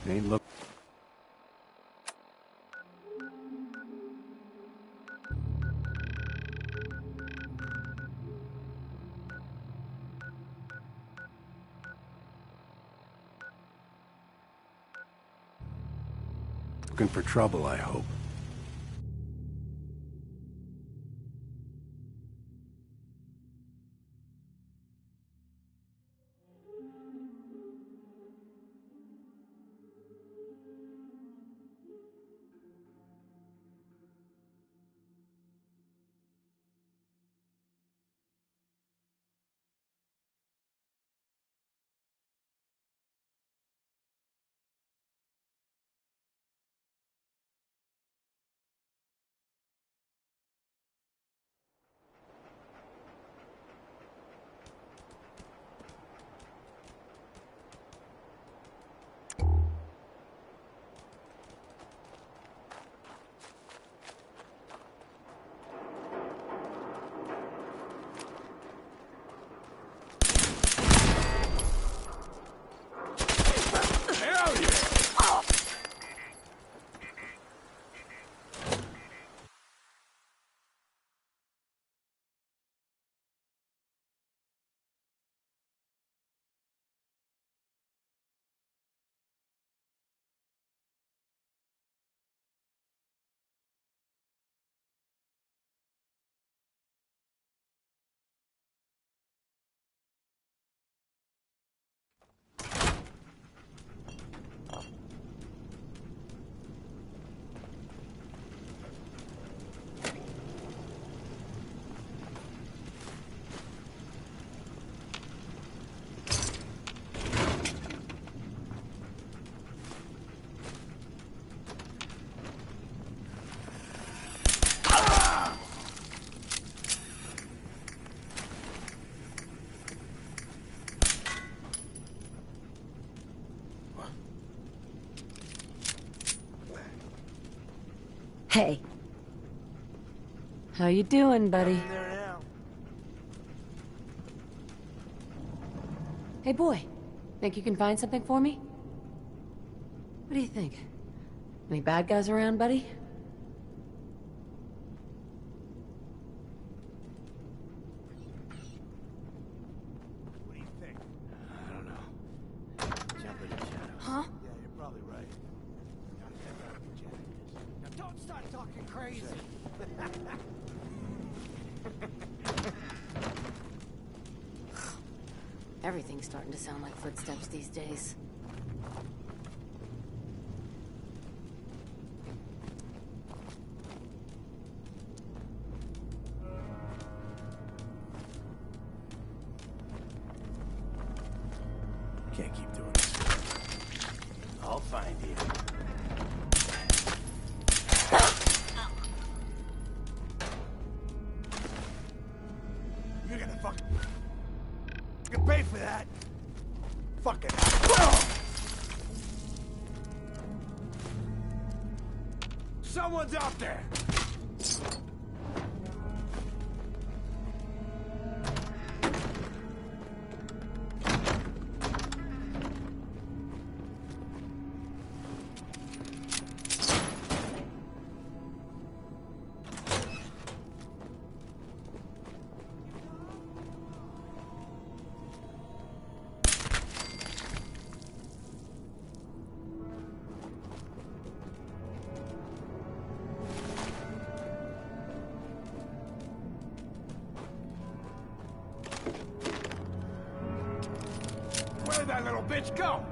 Ain't look. Looking for trouble, I hope. Hey. How you doing, buddy? Hey, boy. Think you can find something for me? What do you think? Any bad guys around, buddy? What do you think? I don't know. Jump in the shadow. Huh? Yeah, you're probably right. Now don't start talking crazy. Everything's starting to sound like footsteps these days. Can't keep doing this. I'll find you. You're gonna fucking... You pay for that. Fucking... Someone's out there. Where'd that little bitch go?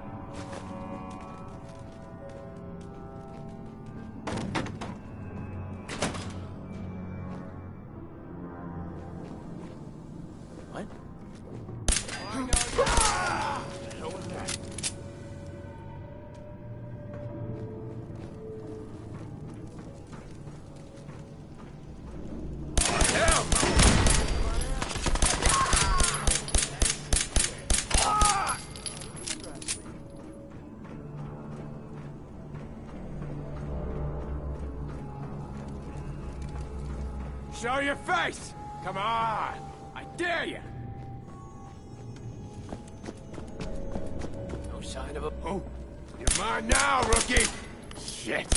What? Ah! What the hell was that? Show your face! Come on! I dare you! No sign of a... Oh! You're mine now, rookie! Shit!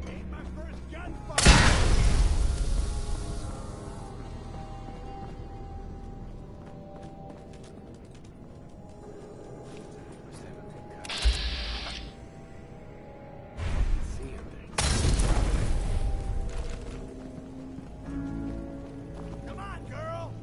Ain't my first gunfight! Come on, girl!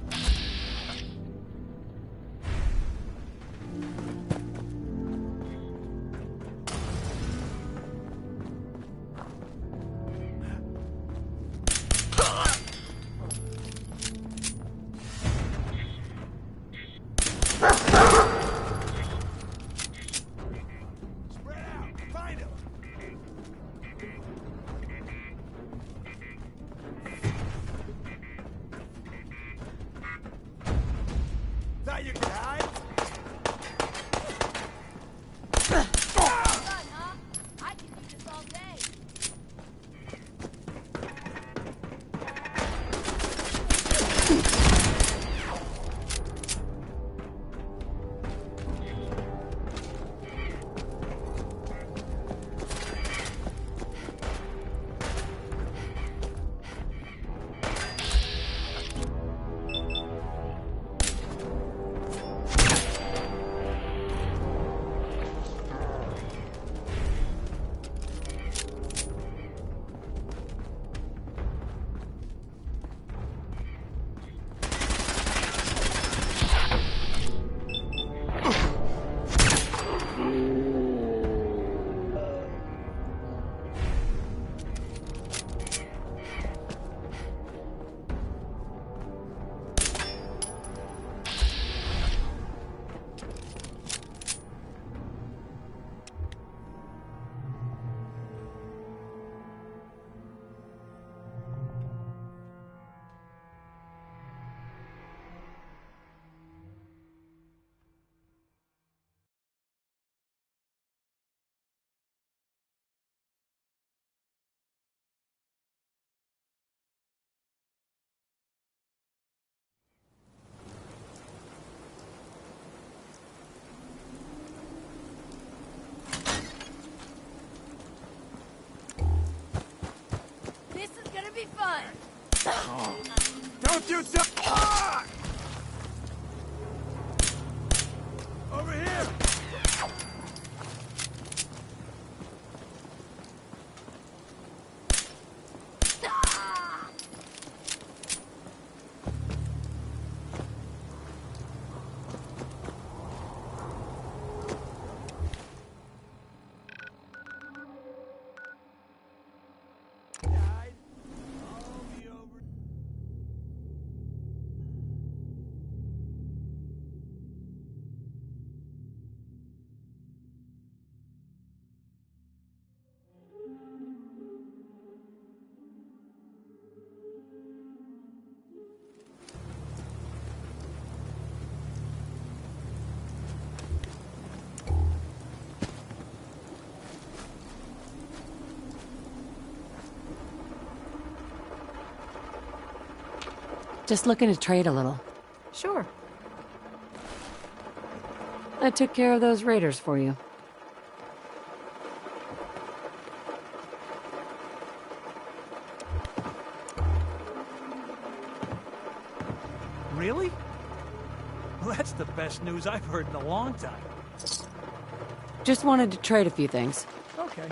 Spread out! Find him! Thought you could hide? Fun, huh? I can do this all day. This is gonna be fun. Don't you so... Ah! Over here! Died. I'll be over. Just looking to trade a little. Sure. I took care of those raiders for you. Really? Well, that's the best news I've heard in a long time. Just wanted to trade a few things. Okay.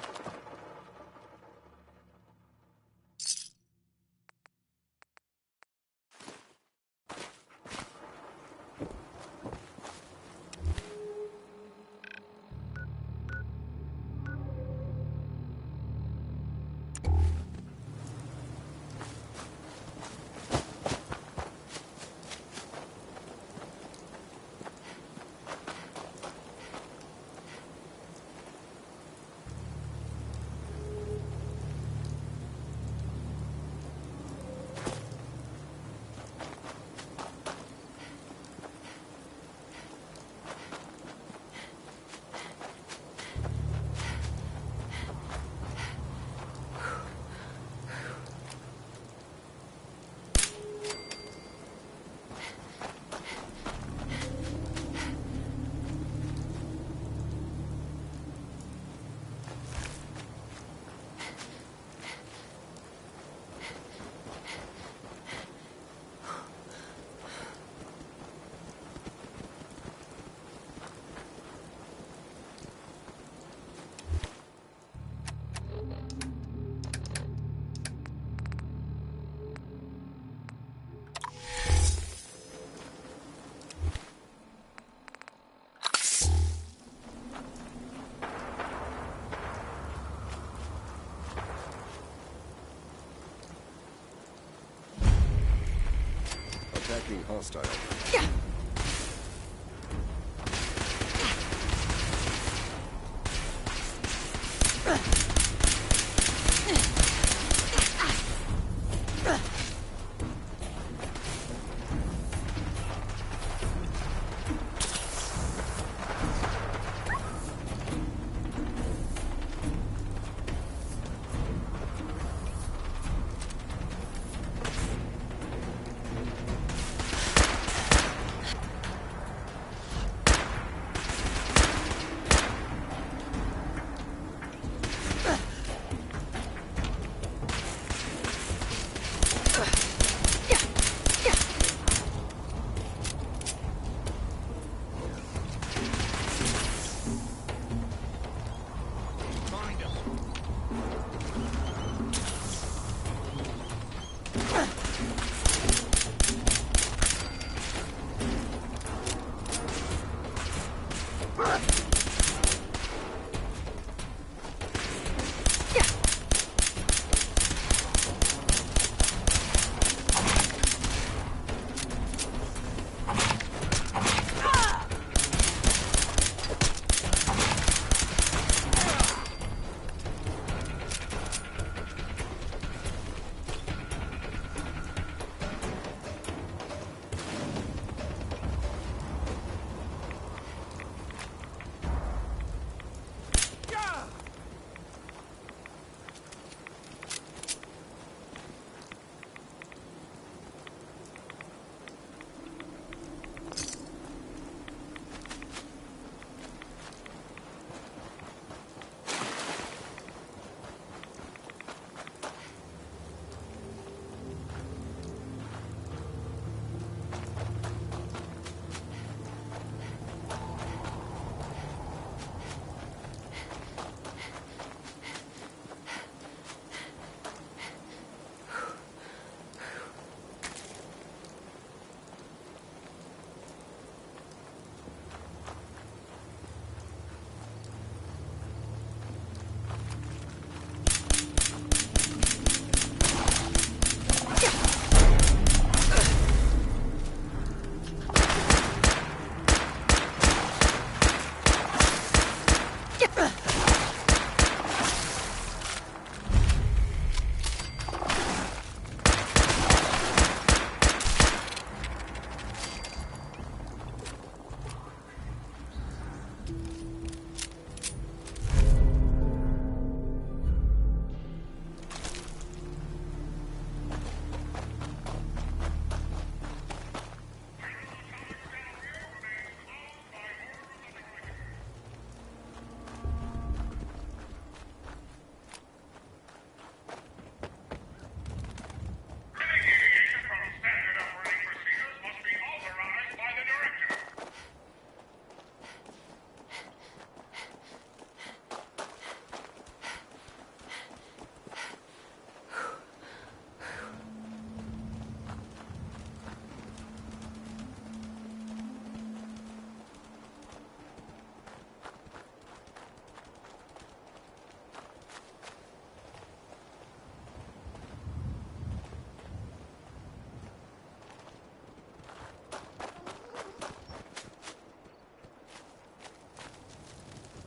hostile.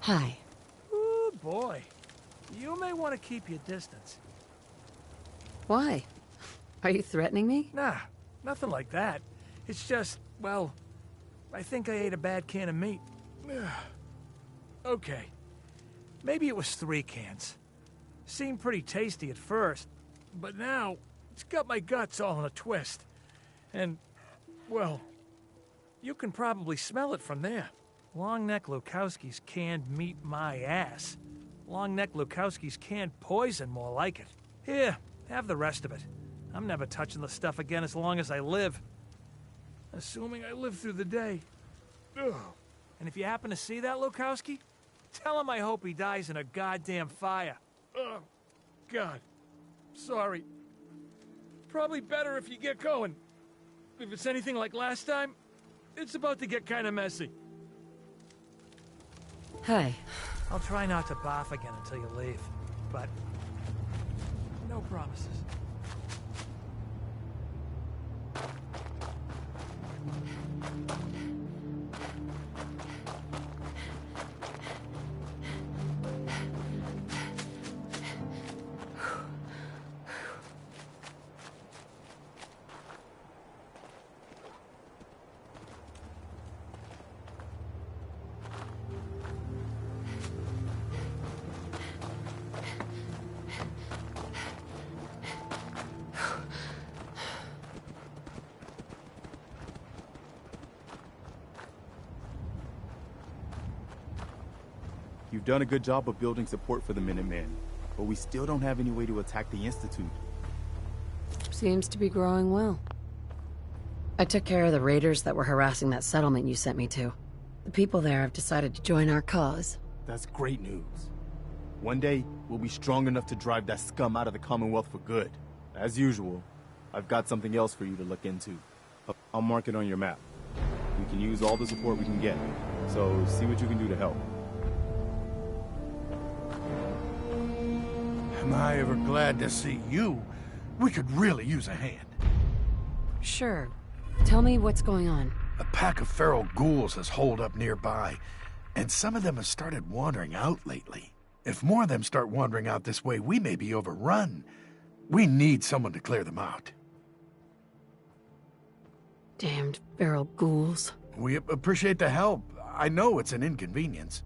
Hi. Oh, boy. You may want to keep your distance. Why? Are you threatening me? Nah, nothing like that. It's just, well, I think I ate a bad can of meat. Okay. Maybe it was 3 cans. Seemed pretty tasty at first, but now it's got my guts all in a twist. And, well, you can probably smell it from there. Longneck Lukowski's canned meat my ass. Longneck Lukowski's canned poison, more like it. Here, have the rest of it. I'm never touching the stuff again as long as I live. Assuming I live through the day. Ugh. And if you happen to see that Lukowski, tell him I hope he dies in a goddamn fire. Oh, God. Sorry. Probably better if you get going. If it's anything like last time, it's about to get kind of messy. Hi. I'll try not to barf again until you leave, but no promises. You've done a good job of building support for the Minutemen, but we still don't have any way to attack the Institute. Seems to be growing well. I took care of the raiders that were harassing that settlement you sent me to. The people there have decided to join our cause. That's great news. One day, we'll be strong enough to drive that scum out of the Commonwealth for good. As usual, I've got something else for you to look into. I'll mark it on your map. We can use all the support we can get, so see what you can do to help. Am I ever glad to see you? We could really use a hand. Sure. Tell me what's going on. A pack of feral ghouls has holed up nearby, and some of them have started wandering out lately. If more of them start wandering out this way, we may be overrun. We need someone to clear them out. Damned feral ghouls. We appreciate the help. I know it's an inconvenience.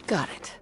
Got it.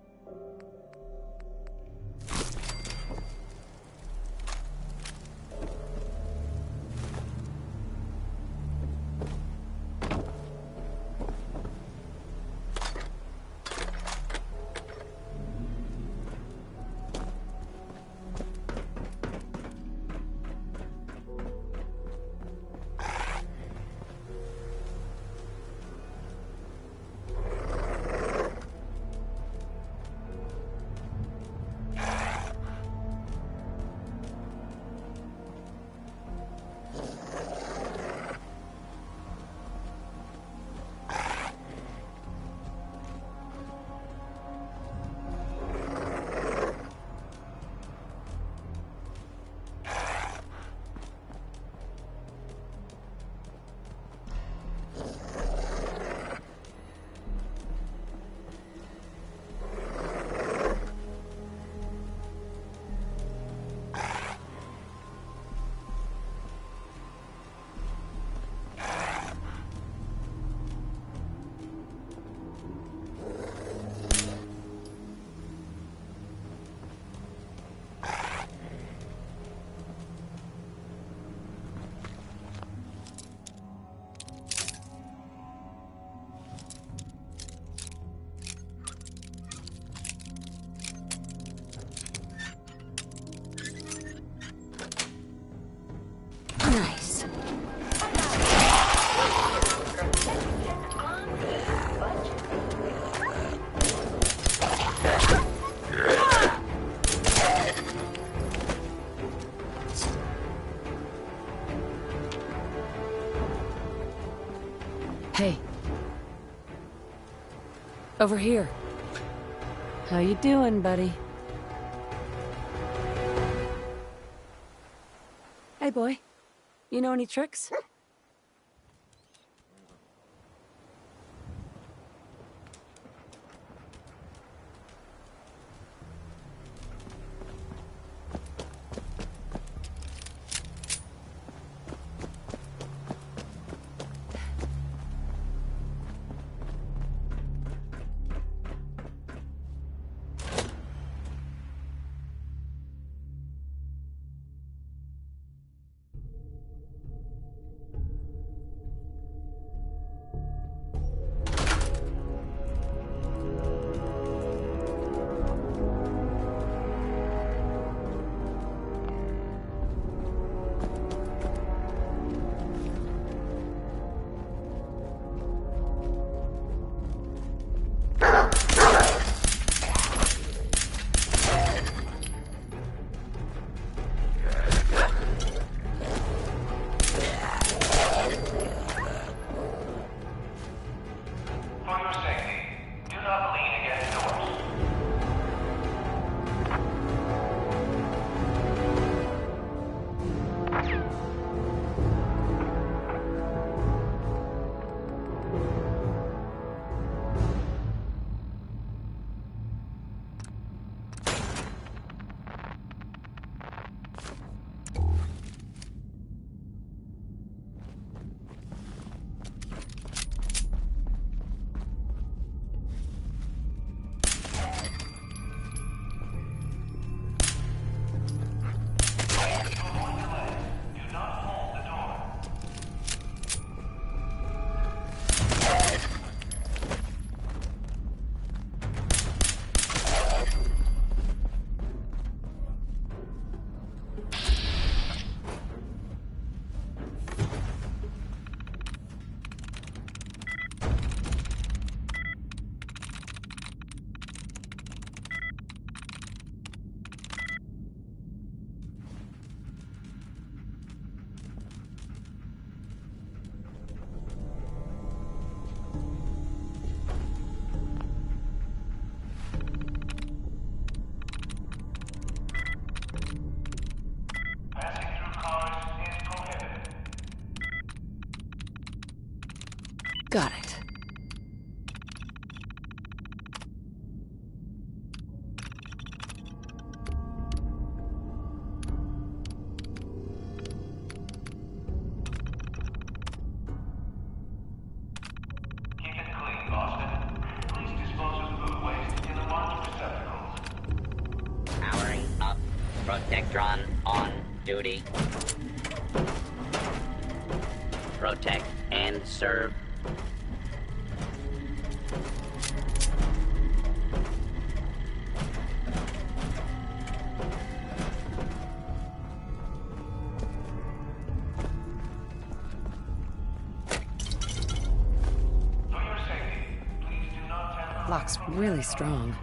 Over here. How you doing, buddy? Hey, boy. You know any tricks? For your safety, do not lean against doors. Passing through cars is prohibited. Got it. Keep it clean, Boston. Please dispose of food waste in the marked receptacles. Powering up. Protectron on duty. Protect and serve. For your safety, please do not tamper. Lock's really strong.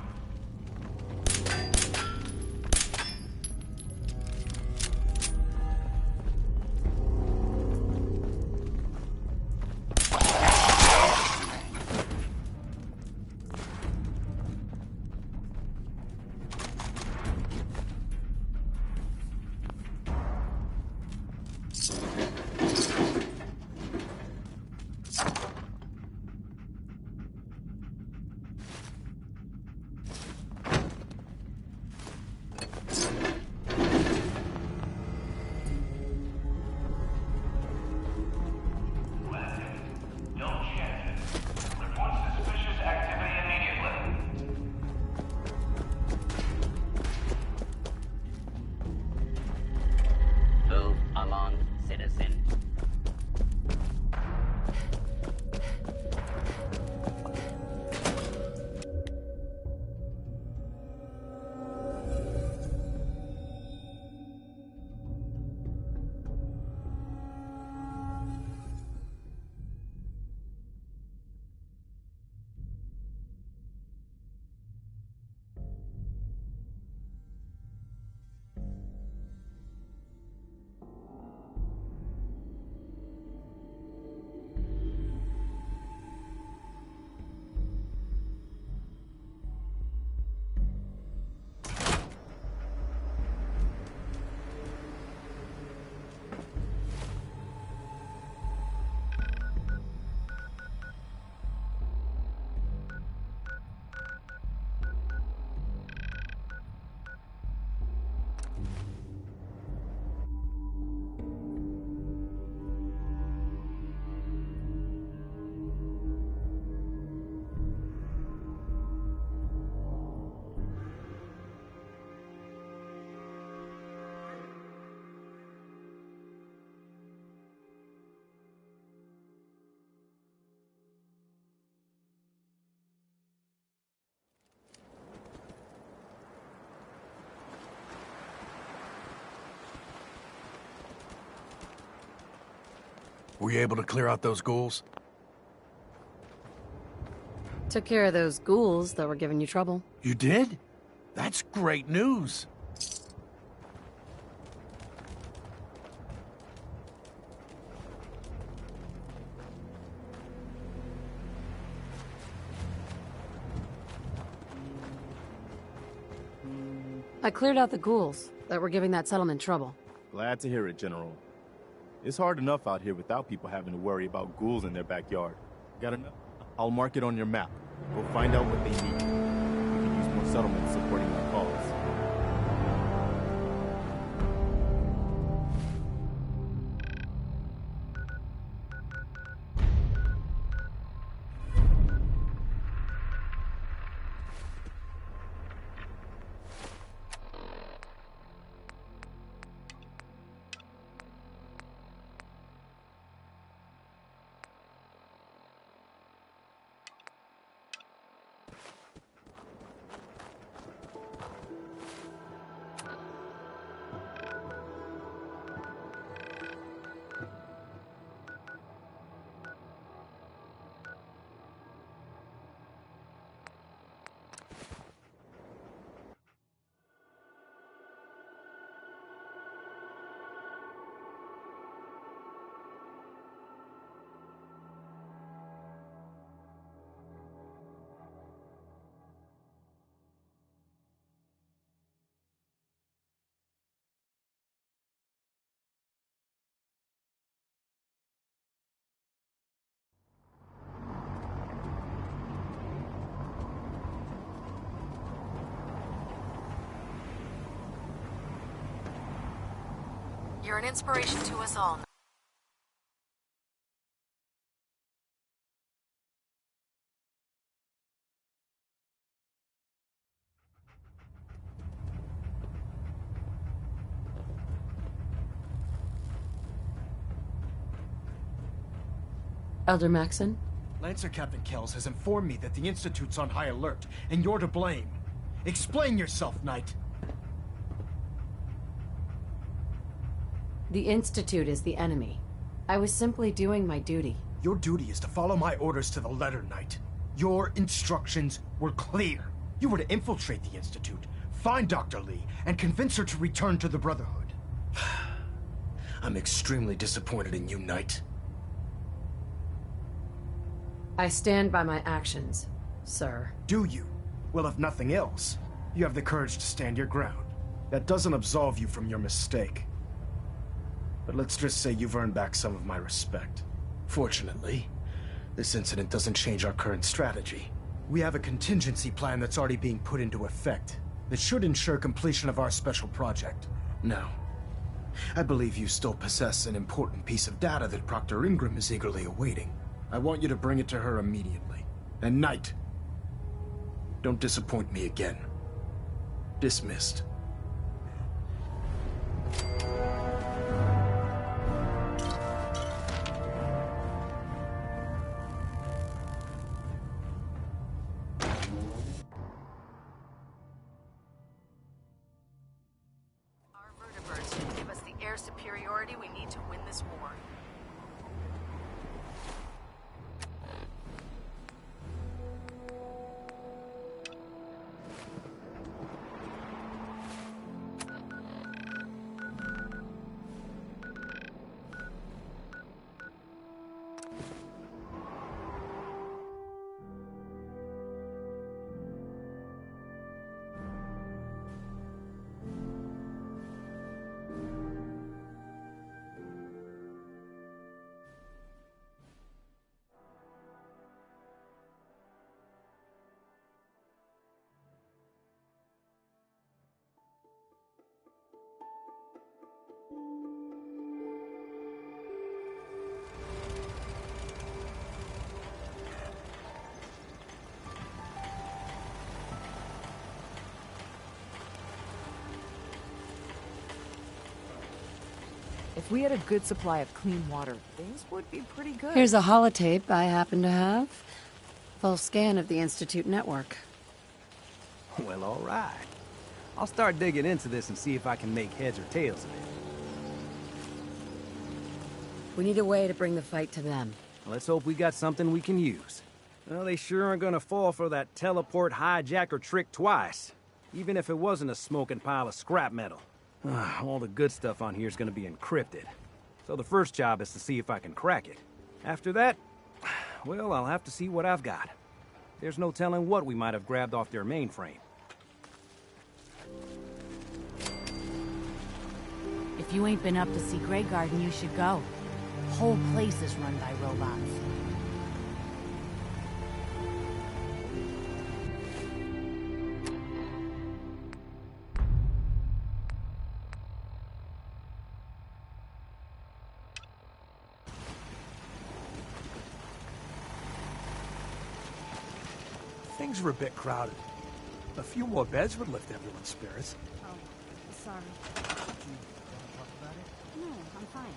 Were you able to clear out those ghouls? Took care of those ghouls that were giving you trouble. You did? That's great news. I cleared out the ghouls that were giving that settlement trouble. Glad to hear it, General. It's hard enough out here without people having to worry about ghouls in their backyard. Got enough? I'll mark it on your map. Go find out what they need. We can use more settlements supporting our cause. You're an inspiration to us all. Elder Maxon? Lancer Captain Kells has informed me that the Institute's on high alert, and you're to blame. Explain yourself, Knight. The Institute is the enemy. I was simply doing my duty. Your duty is to follow my orders to the letter, Knight. Your instructions were clear. You were to infiltrate the Institute, find Dr. Lee, and convince her to return to the Brotherhood. I'm extremely disappointed in you, Knight. I stand by my actions, sir. Do you? Well, if nothing else, you have the courage to stand your ground. That doesn't absolve you from your mistake. But let's just say you've earned back some of my respect. Fortunately, this incident doesn't change our current strategy. We have a contingency plan that's already being put into effect that should ensure completion of our special project. Now, I believe you still possess an important piece of data that Proctor Ingram is eagerly awaiting. I want you to bring it to her immediately. And Knight, don't disappoint me again. Dismissed. Our vertibirds can give us the air superiority we need to win this war. If we had a good supply of clean water, things would be pretty good. Here's a holotape I happen to have. Full scan of the Institute network. Well, all right. I'll start digging into this and see if I can make heads or tails of it. We need a way to bring the fight to them. Let's hope we got something we can use. Well, they sure aren't gonna fall for that teleport hijacker trick twice. Even if it wasn't a smoking pile of scrap metal. All the good stuff on here is gonna be encrypted. So the first job is to see if I can crack it. After that, well, I'll have to see what I've got. There's no telling what we might have grabbed off their mainframe. If you ain't been up to see Grey Garden, you should go. The whole place is run by robots. Things are a bit crowded. A few more beds would lift everyone's spirits. Oh, sorry. No, I'm fine.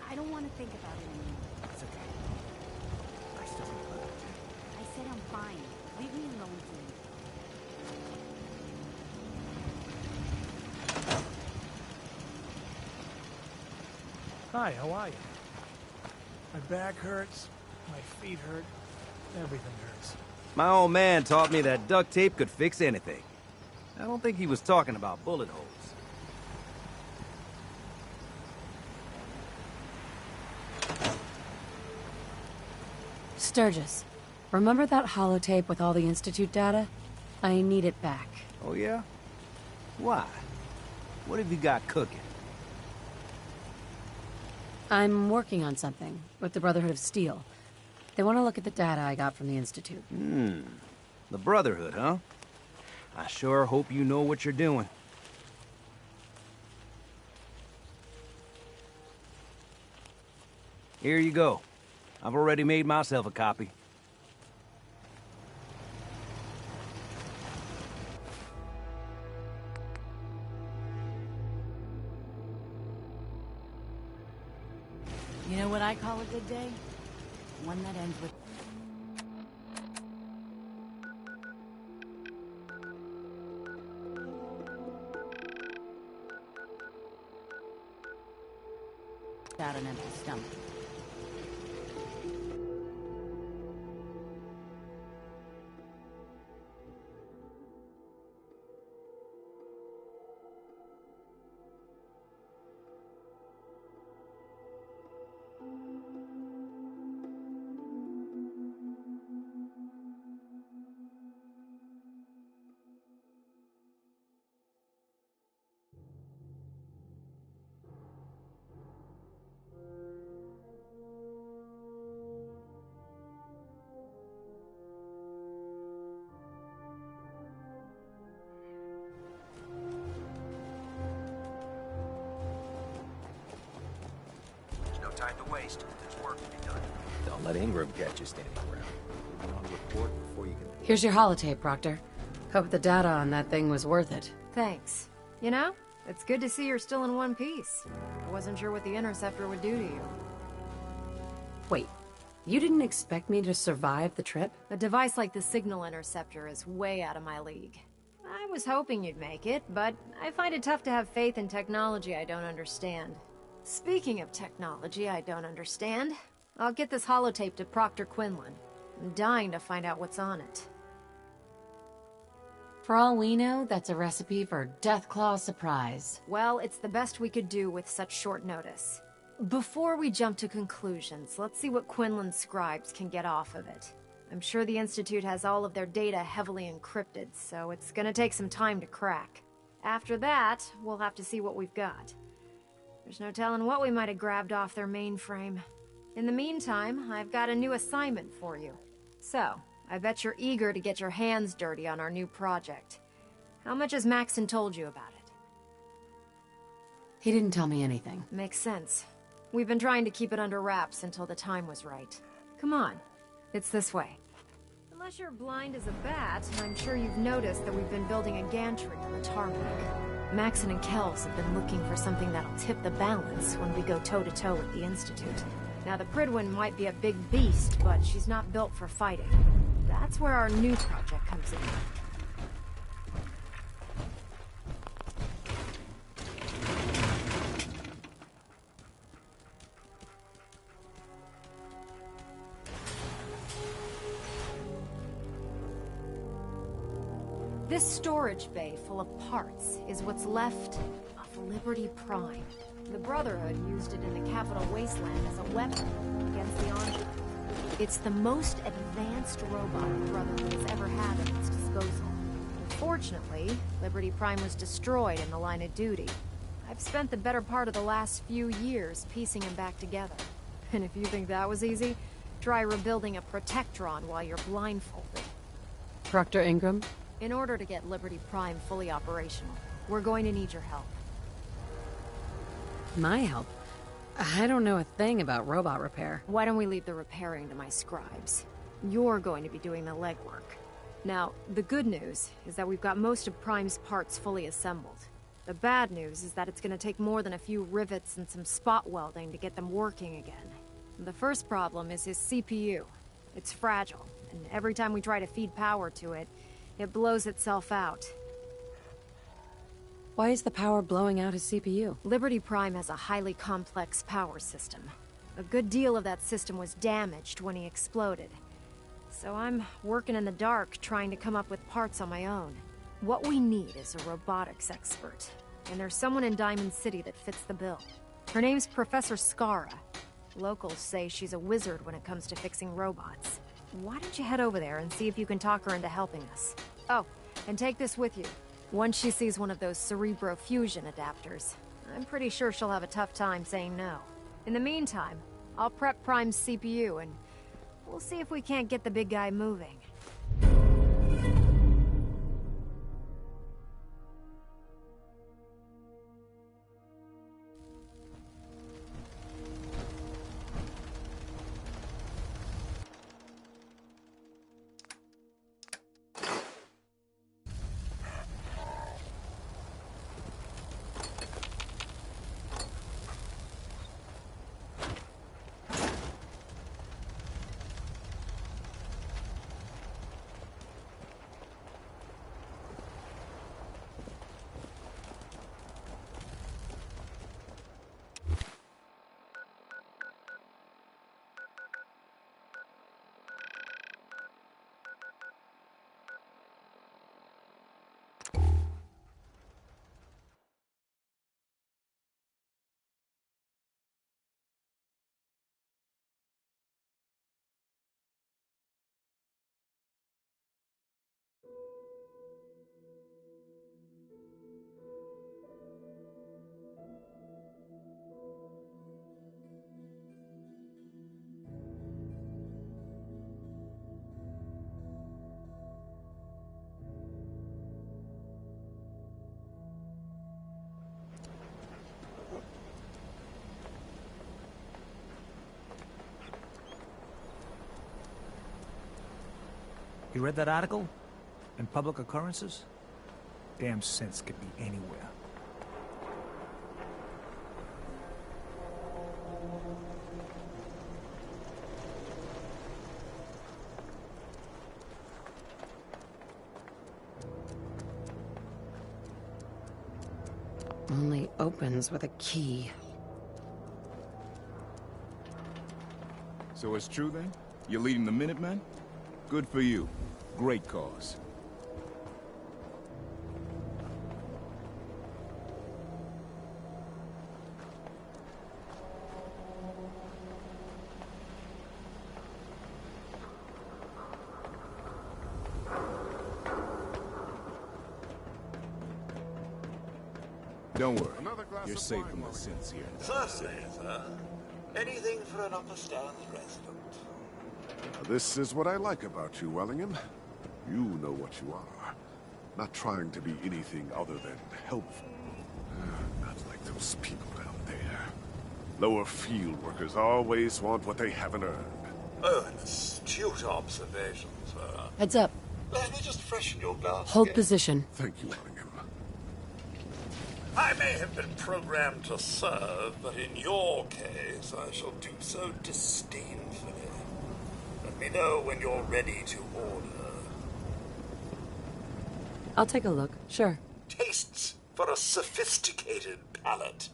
I don't want to think about it anymore. It's okay. I still think about it. I said I'm fine. Leave me alone, please. Hi, how are you? My back hurts, my feet hurt, everything hurts. My old man taught me that duct tape could fix anything. I don't think he was talking about bullet holes. Sturgis, remember that holotape with all the Institute data? I need it back. Oh, yeah? Why? What have you got cooking? I'm working on something with the Brotherhood of Steel. They want to look at the data I got from the Institute. The Brotherhood, huh? I sure hope you know what you're doing. Here you go. I've already made myself a copy. You know what I call a good day? One that ends with... out an empty stomach. Time to waste. There's work to be done. Don't let Ingram catch you standing around. You want to report before you can... Here's your holotape, Proctor. Hope the data on that thing was worth it. Thanks. You know, it's good to see you're still in one piece. I wasn't sure what the Interceptor would do to you. Wait, you didn't expect me to survive the trip? A device like the Signal Interceptor is way out of my league. I was hoping you'd make it, but I find it tough to have faith in technology I don't understand. Speaking of technology I don't understand, I'll get this holotape to Proctor Quinlan. I'm dying to find out what's on it. For all we know, that's a recipe for Deathclaw surprise. Well, it's the best we could do with such short notice. Before we jump to conclusions, let's see what Quinlan's scribes can get off of it. I'm sure the Institute has all of their data heavily encrypted, so it's gonna take some time to crack. After that, we'll have to see what we've got. There's no telling what we might have grabbed off their mainframe. In the meantime, I've got a new assignment for you. So, I bet you're eager to get your hands dirty on our new project. How much has Maxon told you about it? He didn't tell me anything. Makes sense. We've been trying to keep it under wraps until the time was right. Come on, it's this way. Unless you're blind as a bat, I'm sure you've noticed that we've been building a gantry on the tarmac. Maxon and Kells have been looking for something that'll tip the balance when we go toe-to-toe with the Institute. Now, the Prydwen might be a big beast, but she's not built for fighting. That's where our new project comes in. This storage bay full of parts is what's left of Liberty Prime. The Brotherhood used it in the Capital Wasteland as a weapon against the army. It's the most advanced robot the Brotherhood has ever had at its disposal. Unfortunately, Liberty Prime was destroyed in the line of duty. I've spent the better part of the last few years piecing him back together. And if you think that was easy, try rebuilding a Protectron while you're blindfolded. Proctor Ingram? In order to get Liberty Prime fully operational, we're going to need your help. My help? I don't know a thing about robot repair. Why don't we leave the repairing to my scribes? You're going to be doing the legwork. Now, the good news is that we've got most of Prime's parts fully assembled. The bad news is that it's going to take more than a few rivets and some spot welding to get them working again. The first problem is his CPU. It's fragile, and every time we try to feed power to it, it blows itself out. Why is the power blowing out his CPU? Liberty Prime has a highly complex power system. A good deal of that system was damaged when he exploded. So I'm working in the dark, trying to come up with parts on my own. What we need is a robotics expert, and there's someone in Diamond City that fits the bill. Her name's Professor Skara. Locals say she's a wizard when it comes to fixing robots. Why don't you head over there and see if you can talk her into helping us? Oh, and take this with you. Once she sees one of those Cerebro fusion adapters, I'm pretty sure she'll have a tough time saying no. In the meantime, I'll prep Prime's CPU and we'll see if we can't get the big guy moving. You read that article? In Public Occurrences? Damn sense could be anywhere. Only opens with a key. So it's true then? You're leading the Minutemen? Good for you. Great cause. Don't worry. You're safe from the sins here. Certainly, sir. Anything for an upper-stand resident. This is what I like about you, Wellingham. You know what you are. Not trying to be anything other than helpful. Not like those people down there. Lower field workers always want what they haven't earned. Oh, an astute observation, sir. Heads up. Let me just freshen your glass Hold again. position. Thank you, Wellingham. I may have been programmed to serve, but in your case, I shall do so disdainfully. Let me know when you're ready to order. I'll take a look, sure. Tastes for a sophisticated palate.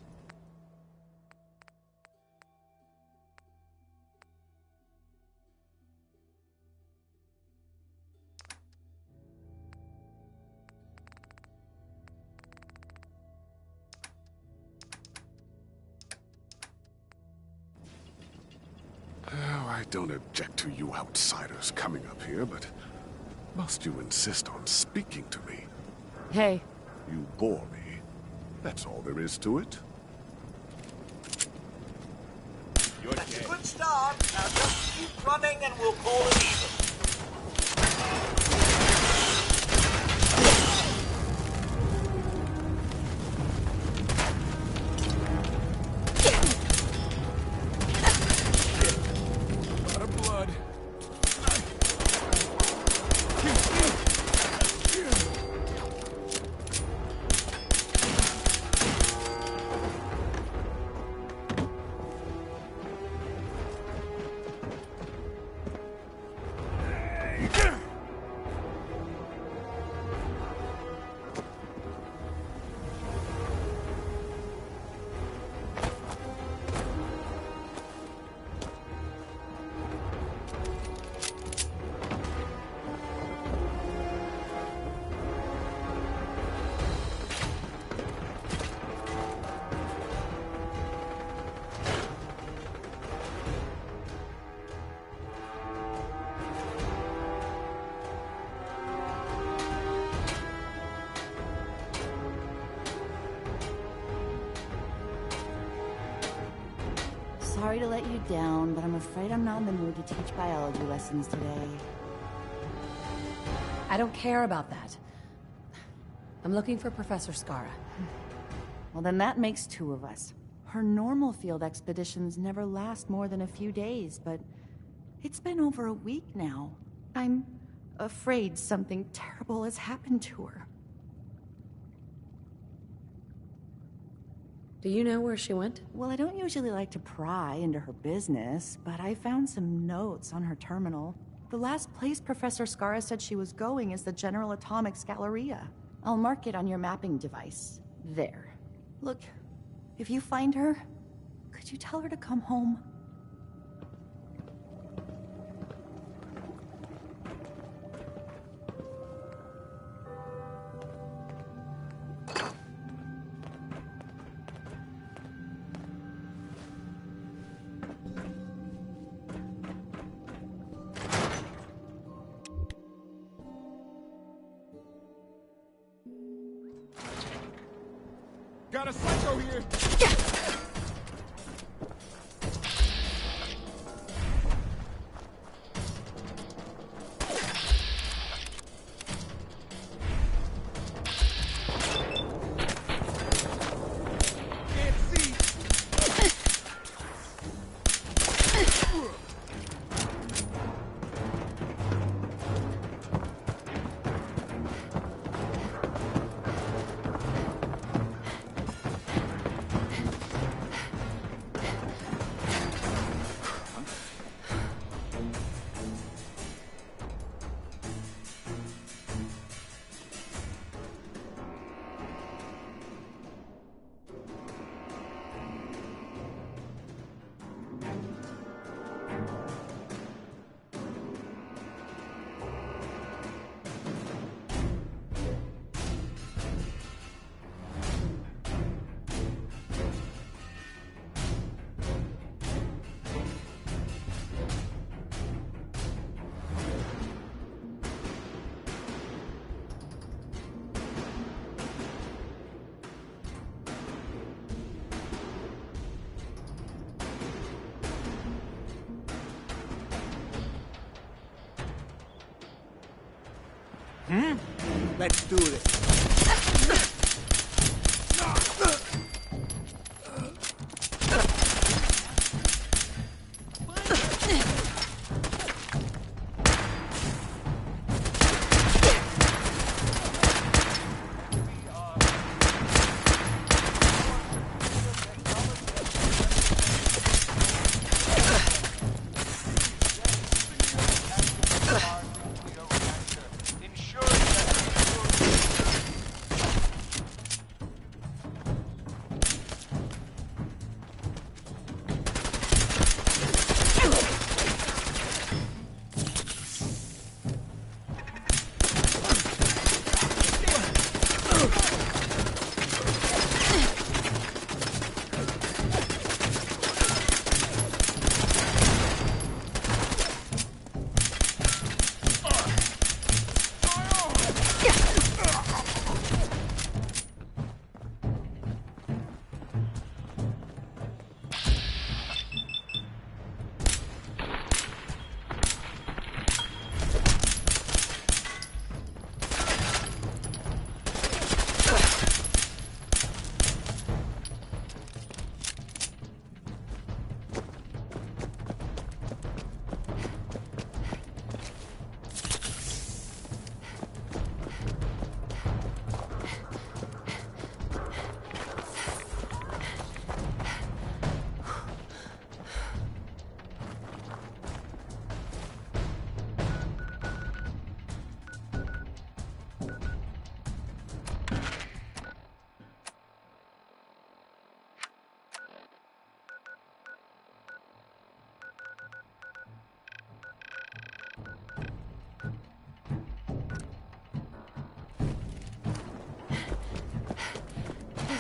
don't object to you outsiders coming up here, but must you insist on speaking to me? Hey. You bore me. That's all there is to it. That's a good start. Now just keep running and we'll call it even. Sorry to let you down, but I'm afraid I'm not in the mood to teach biology lessons today. I don't care about that. I'm looking for Professor Skara. Well, then that makes two of us. Her normal field expeditions never last more than a few days, but it's been over a week now. I'm afraid something terrible has happened to her. Do you know where she went? Well, I don't usually like to pry into her business, but I found some notes on her terminal. The last place Professor Skara said she was going is the General Atomics Galleria. I'll mark it on your mapping device. There. Look, if you find her, could you tell her to come home? Got a psycho here! Let's do this.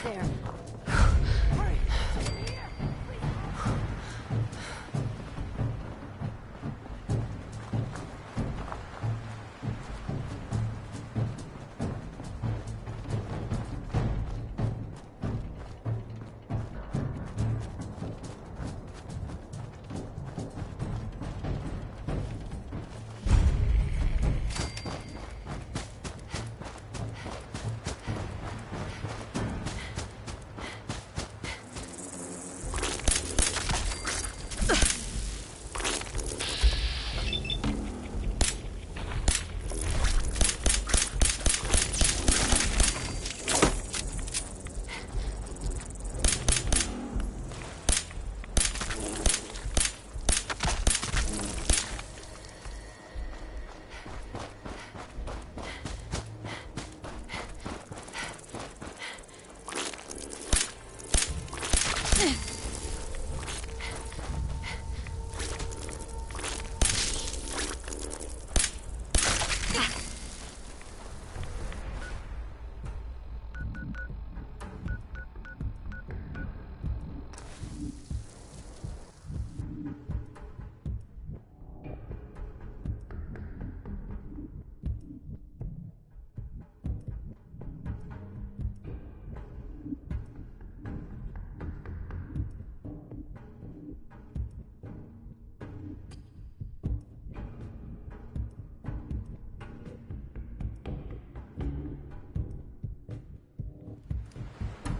there.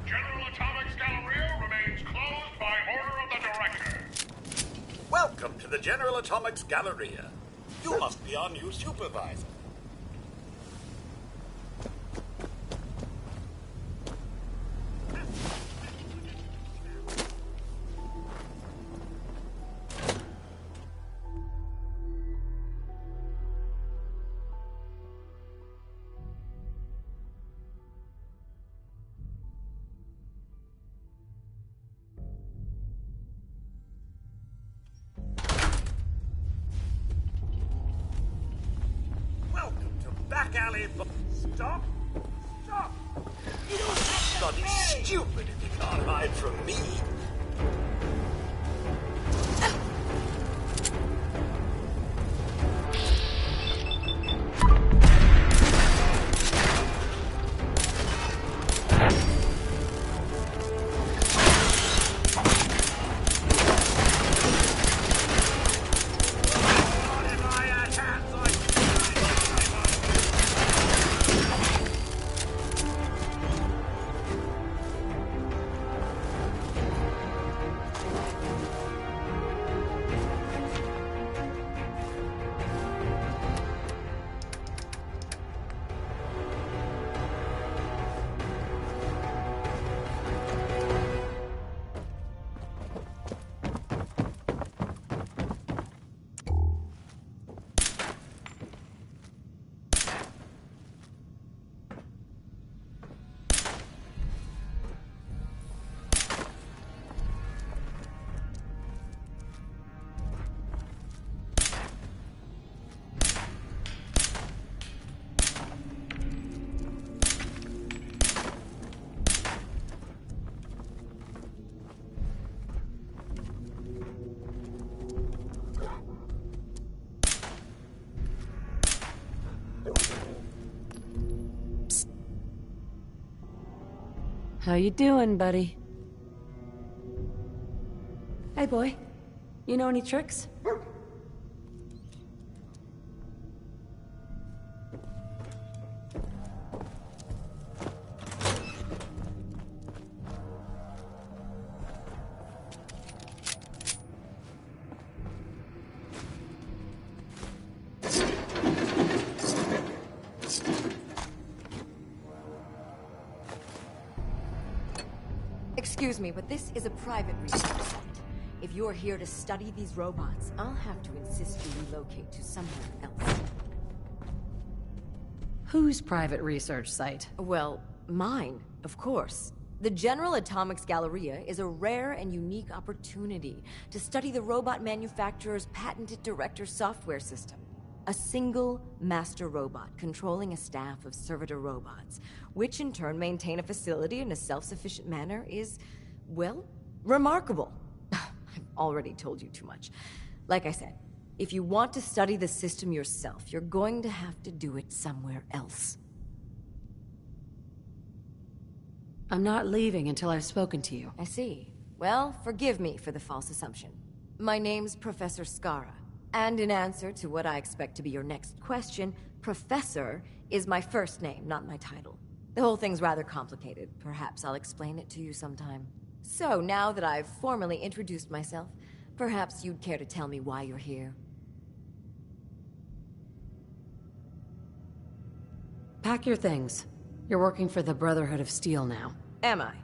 General Atomics Galleria remains closed by order of the Director. Welcome to the General Atomics Galleria. You must be our new supervisor. Back alley. Stop! Stop! You don't have to be stupid if you can't hide from me. How you doing, buddy? Hey, boy. You know any tricks? Excuse me, but this is a private research site. If you're here to study these robots, I'll have to insist you relocate to somewhere else. Whose private research site? Well, mine, of course. The General Atomics Galleria is a rare and unique opportunity to study the robot manufacturer's patented director software system. A single master robot controlling a staff of servitor robots, which in turn maintain a facility in a self-sufficient manner is, well, remarkable. I've already told you too much. Like I said, if you want to study the system yourself, you're going to have to do it somewhere else. I'm not leaving until I've spoken to you. I see. Well, forgive me for the false assumption. My name's Professor Skara, and in answer to what I expect to be your next question, Professor is my first name, not my title. The whole thing's rather complicated. Perhaps I'll explain it to you sometime. So, now that I've formally introduced myself, perhaps you'd care to tell me why you're here. Pack your things. You're working for the Brotherhood of Steel now. Am I?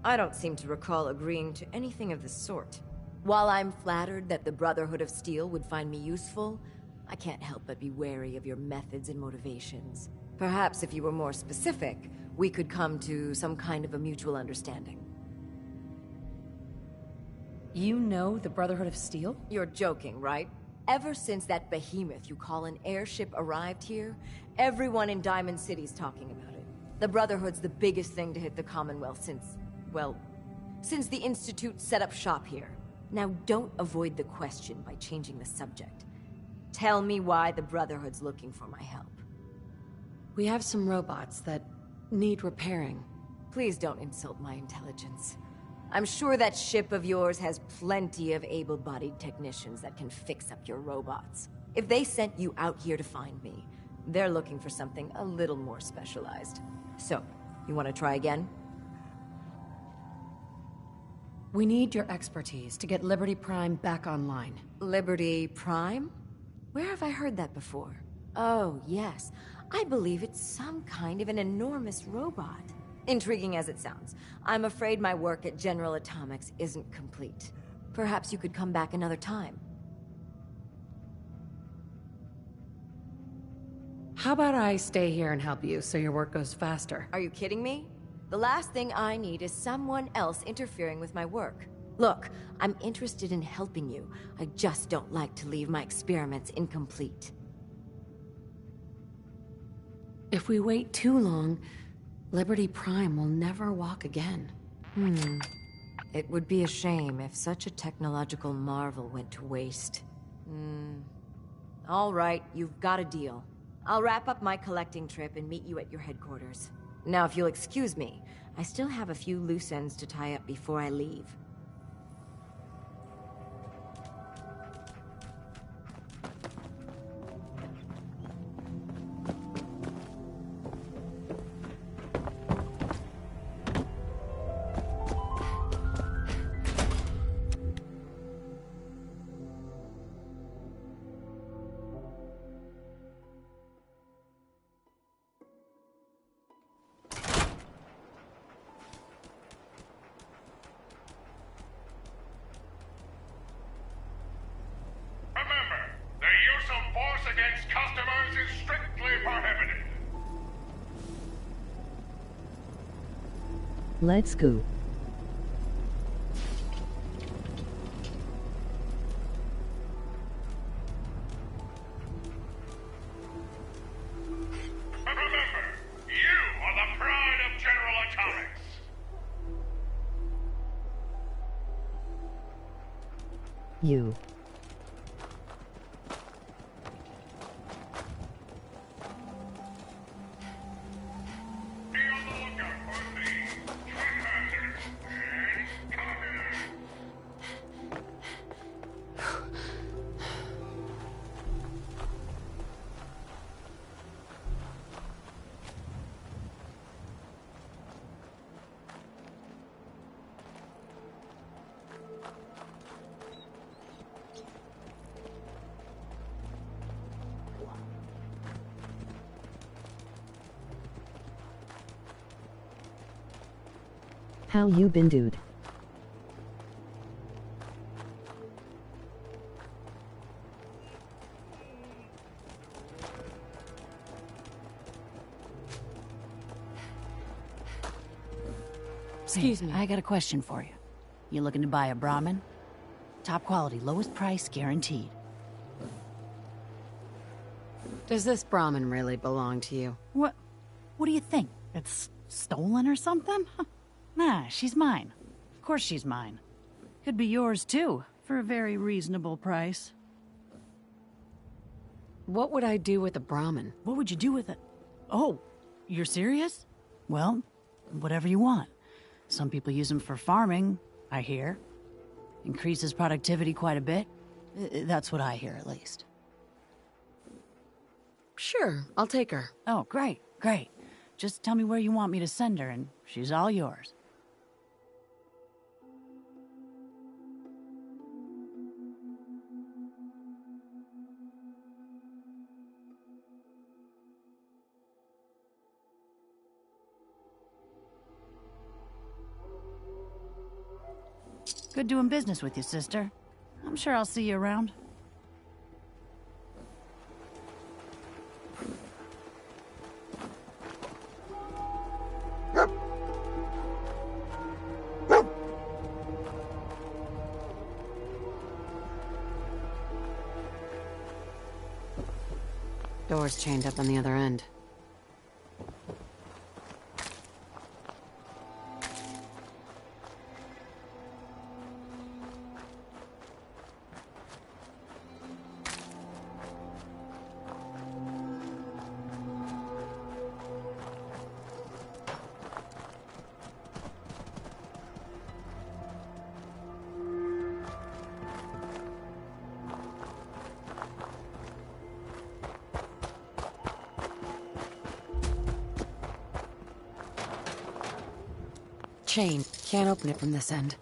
I don't seem to recall agreeing to anything of the sort. While I'm flattered that the Brotherhood of Steel would find me useful, I can't help but be wary of your methods and motivations. Perhaps if you were more specific, we could come to some kind of a mutual understanding. You know the Brotherhood of Steel? You're joking, right? Ever since that behemoth you call an airship arrived here, everyone in Diamond City's talking about it. The Brotherhood's the biggest thing to hit the Commonwealth since, well, since the Institute set up shop here. Now don't avoid the question by changing the subject. Tell me why the Brotherhood's looking for my help. We have some robots that need repairing. Please don't insult my intelligence. I'm sure that ship of yours has plenty of able-bodied technicians that can fix up your robots. If they sent you out here to find me, they're looking for something a little more specialized. So, you want to try again? We need your expertise to get Liberty Prime back online. Liberty Prime? Where have I heard that before? Oh, yes. I believe it's some kind of an enormous robot. Intriguing as it sounds, I'm afraid my work at General Atomics isn't complete. Perhaps you could come back another time. How about I stay here and help you so your work goes faster? Are you kidding me? The last thing I need is someone else interfering with my work. Look, I'm interested in helping you. I just don't like to leave my experiments incomplete. If we wait too long, Liberty Prime will never walk again. It would be a shame if such a technological marvel went to waste. All right, you've got a deal. I'll wrap up my collecting trip and meet you at your headquarters. Now, if you'll excuse me, I still have a few loose ends to tie up before I leave. Against customers is strictly prohibited. Let's go. Remember, you are the pride of General Atomics. You. How you been, dude? Excuse me. I got a question for you. You looking to buy a Brahmin? Top quality, lowest price guaranteed. Does this Brahmin really belong to you? What do you think? It's stolen or something? Nah, she's mine. Of course she's mine. Could be yours too, for a very reasonable price. What would I do with the Brahmin? What would you do with it? Oh, you're serious? Well, whatever you want. Some people use them for farming, I hear. Increases productivity quite a bit. That's what I hear, at least. Sure, I'll take her. Oh, great, great. Just tell me where you want me to send her, and she's all yours. Good doing business with you, sister. I'm sure I'll see you around. Door's chained up on the other end. Chain. Can't open it from this end.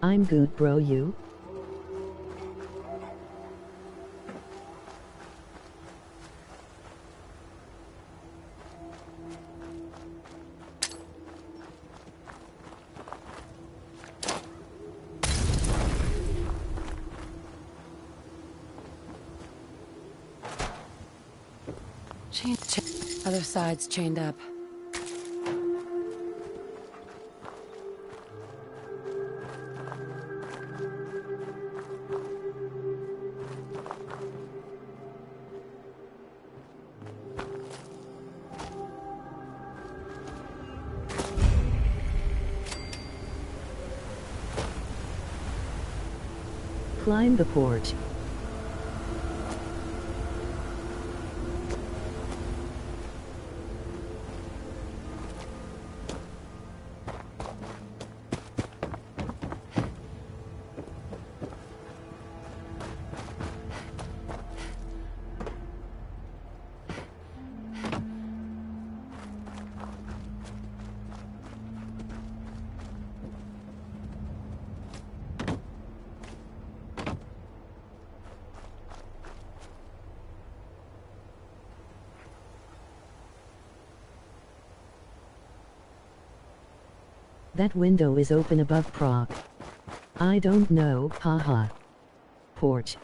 I'm good, bro. You? Other side's chained up. Climb the porch. That window is open above Proc. I don't know, haha. Porch.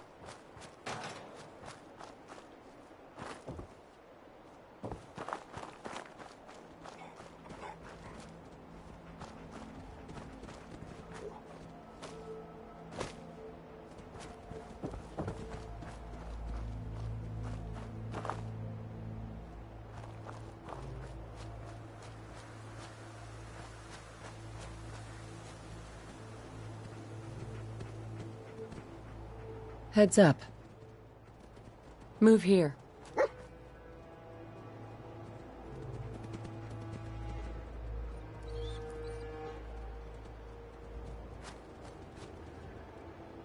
Heads up. Move here.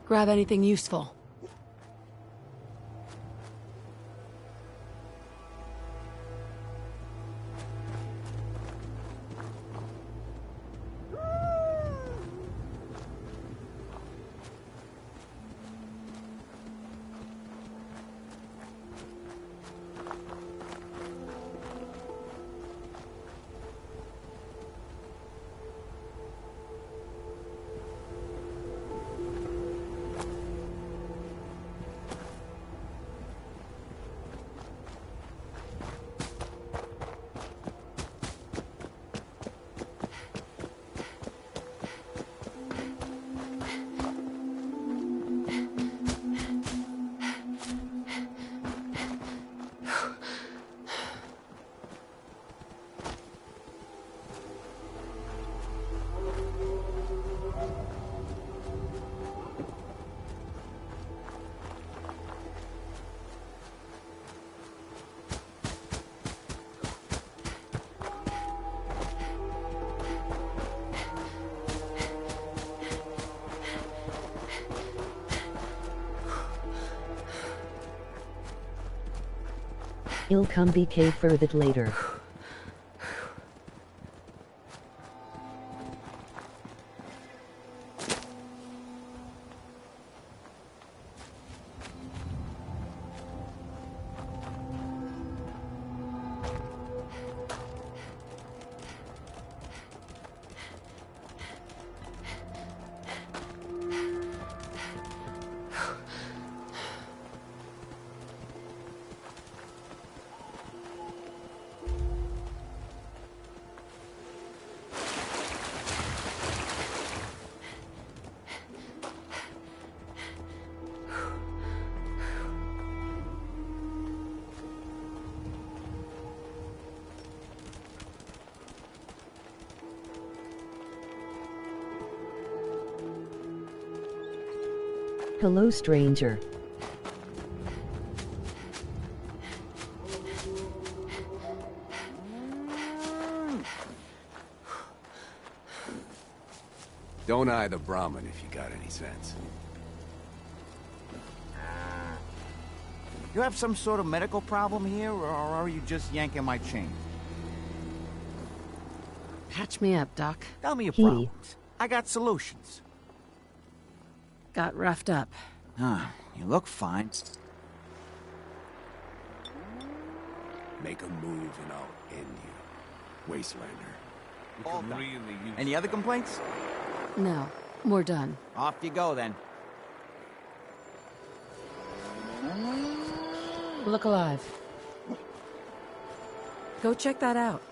Grab anything useful. He'll come BK for it later. Hello, stranger. Don't eye the Brahmin if you got any sense. You have some sort of medical problem here, or are you just yanking my chain? Patch me up, Doc. Tell me your problems. I got solutions. Got roughed up. Huh, you look fine. Make a move and I'll end you. Wastelander. All done. Any other complaints? No, we're done. Off you go, then. Look alive. Go check that out.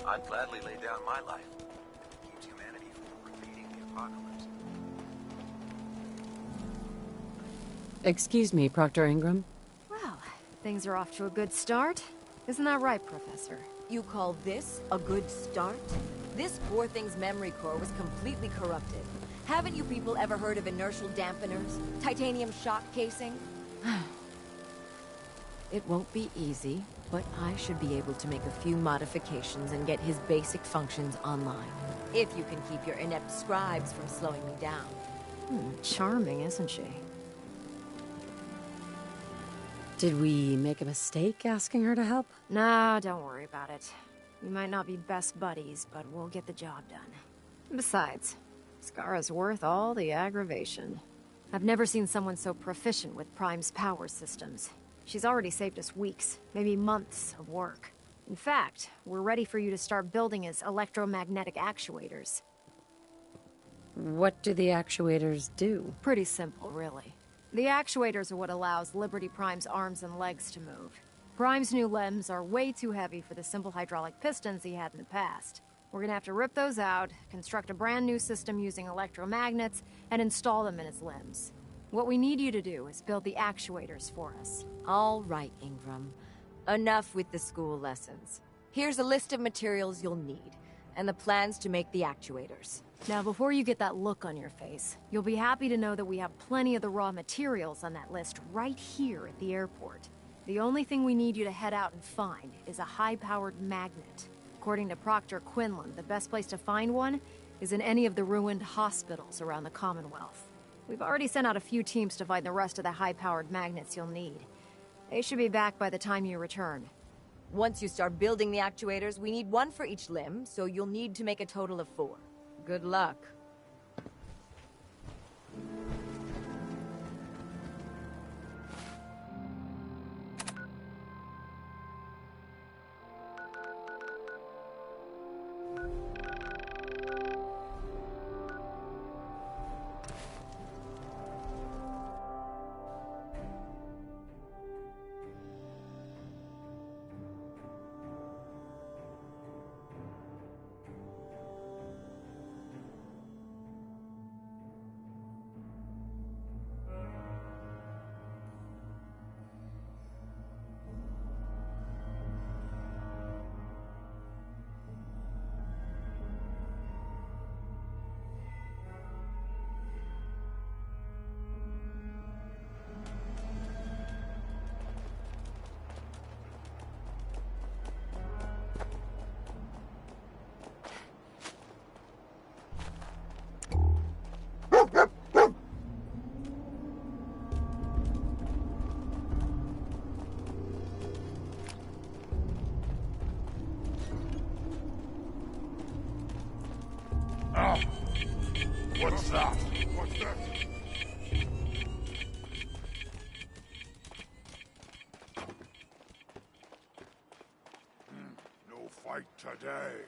I'd gladly lay down my life. It keeps humanity from repeating the apocalypse. Excuse me, Proctor Ingram. Well, things are off to a good start. Isn't that right, Professor? You call this a good start? This poor thing's memory core was completely corrupted. Haven't you people ever heard of inertial dampeners? Titanium shock casing? It won't be easy, but I should be able to make a few modifications and get his basic functions online. If you can keep your inept scribes from slowing me down. Charming, isn't she? Did we make a mistake asking her to help? Nah, don't worry about it. We might not be best buddies, but we'll get the job done. Besides, Scara's worth all the aggravation. I've never seen someone so proficient with Prime's power systems. She's already saved us weeks, maybe months of work. In fact, we're ready for you to start building his electromagnetic actuators. What do the actuators do? Pretty simple, really. The actuators are what allows Liberty Prime's arms and legs to move. Prime's new limbs are way too heavy for the simple hydraulic pistons he had in the past. We're gonna have to rip those out, construct a brand new system using electromagnets, and install them in his limbs. What we need you to do is build the actuators for us. All right, Ingram. Enough with the school lessons. Here's a list of materials you'll need, and the plans to make the actuators. Now, before you get that look on your face, you'll be happy to know that we have plenty of the raw materials on that list right here at the airport. The only thing we need you to head out and find is a high-powered magnet. According to Proctor Quinlan, the best place to find one is in any of the ruined hospitals around the Commonwealth. We've already sent out a few teams to find the rest of the high-powered magnets you'll need. They should be back by the time you return. Once you start building the actuators, we need one for each limb, so you'll need to make a total of 4. Good luck. What's that? What's that? No fight today.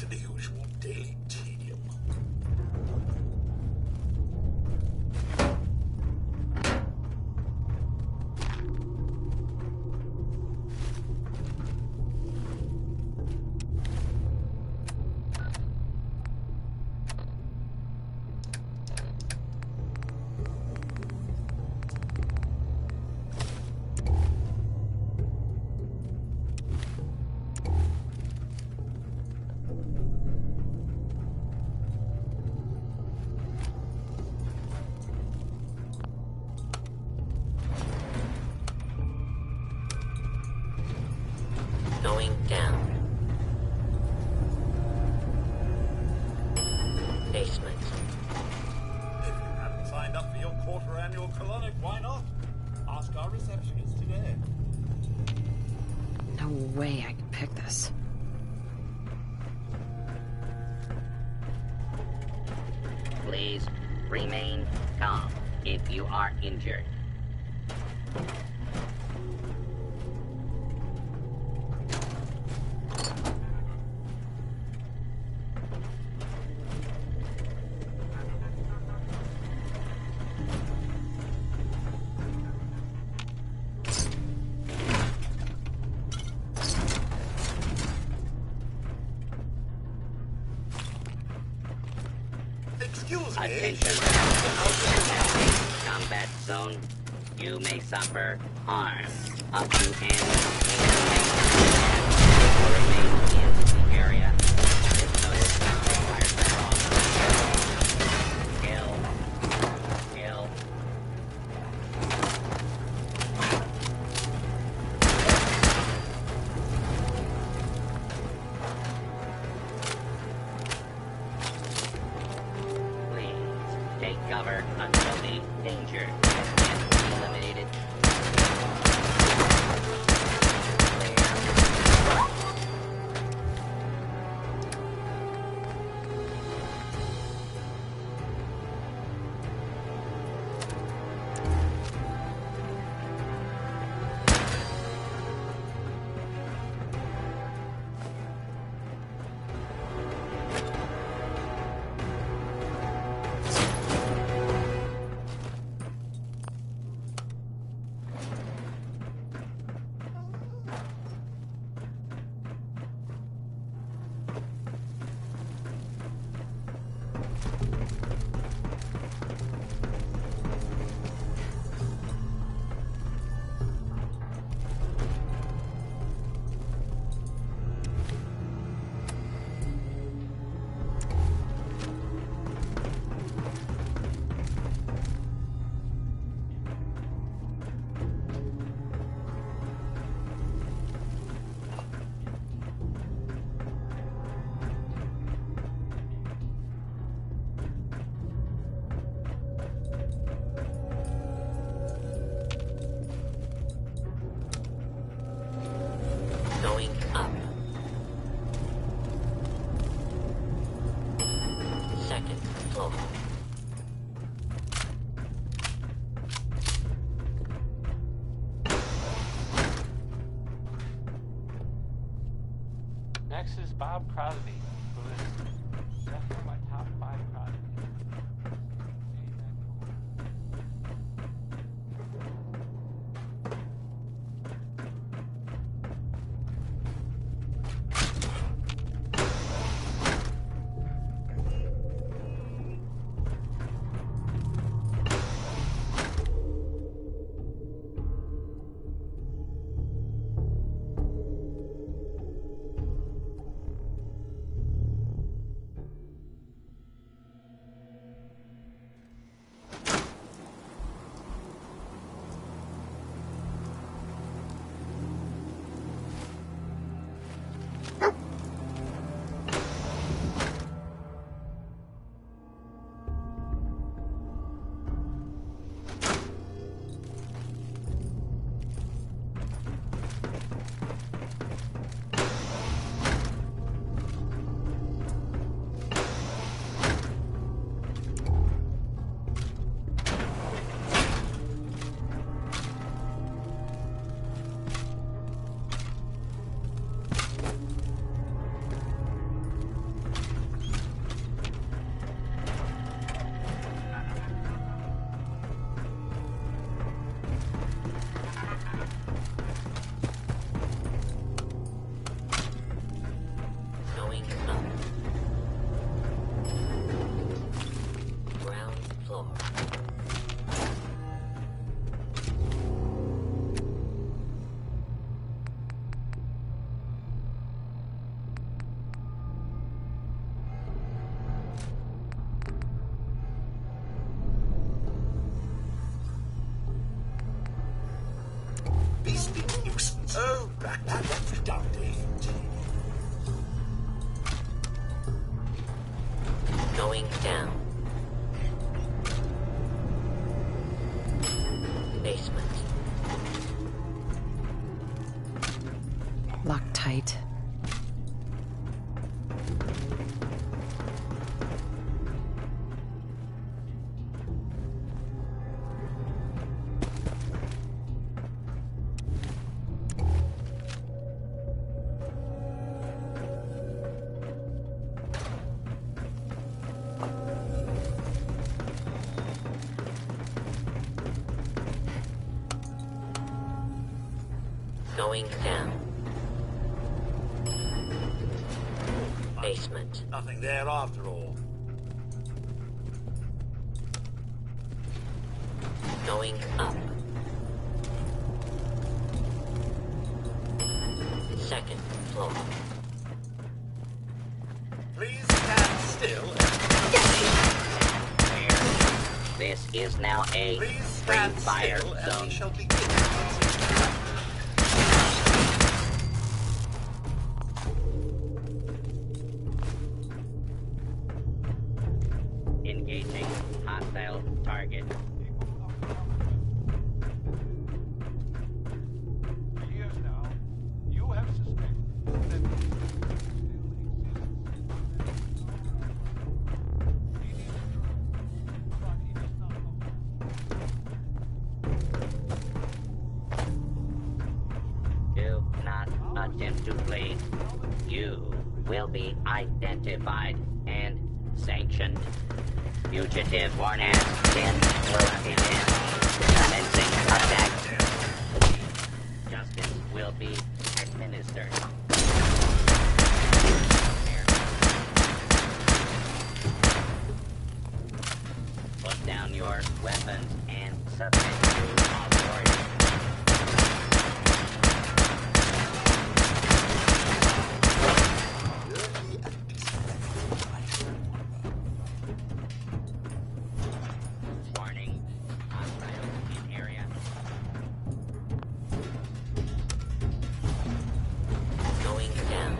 to the usual daily tedium. Going down. Basement. If you haven't signed up for your quarter annual colonic, why not? Ask our receptionist today. No way I can pick this. Please remain calm if you are injured. Excuse me. Attention. Combat zone. You may suffer harm up to end or remain in the area. If noticed, fire Kill. Take cover until the danger has been eliminated. Going up. Second floor. Next is Bob Crosby, who is definitely my top 5 Crosby. Locked tight. Going down. Basement. Nothing there after all. Going up. Second floor. Please stand still. This is now a Please free stand fire still, and zone. we shall begin. Engaging hostile target. Years now, you have suspected that Do not attempt to flee. You will be identified and sanctioned. Fugitive warrant has been located. Commencing attack. Justice will be administered. Put down your weapons and submit to authority. Warning, hostiles in area. Going down.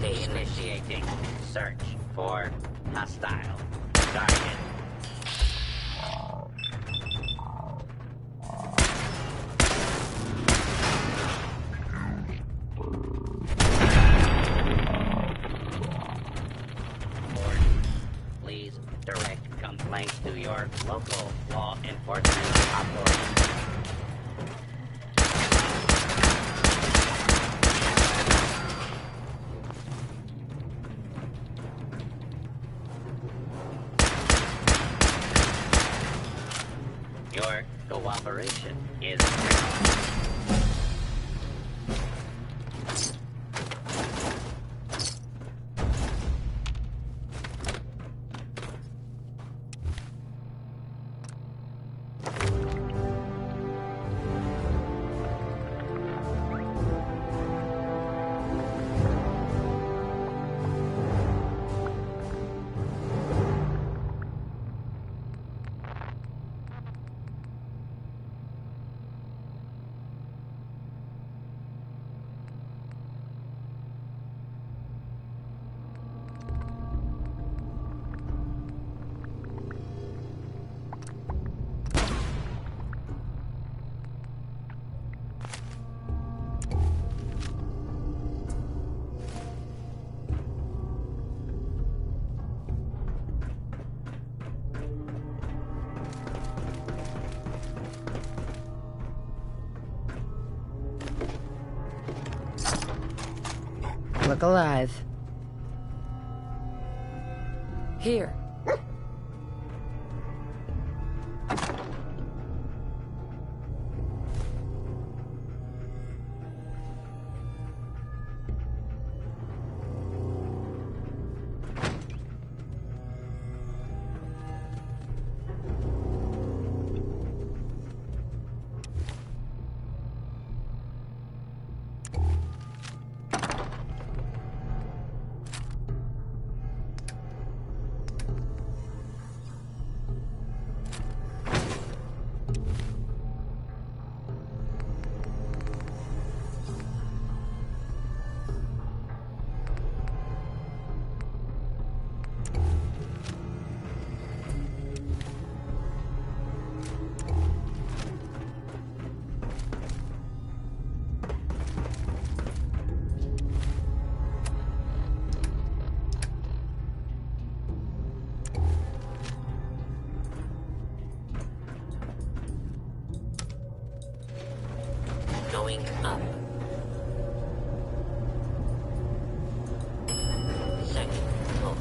Initiating search for hostile target. Please direct complaints to your local law enforcement authorities. Your cooperation is Look alive. Here. Going up. Second floor.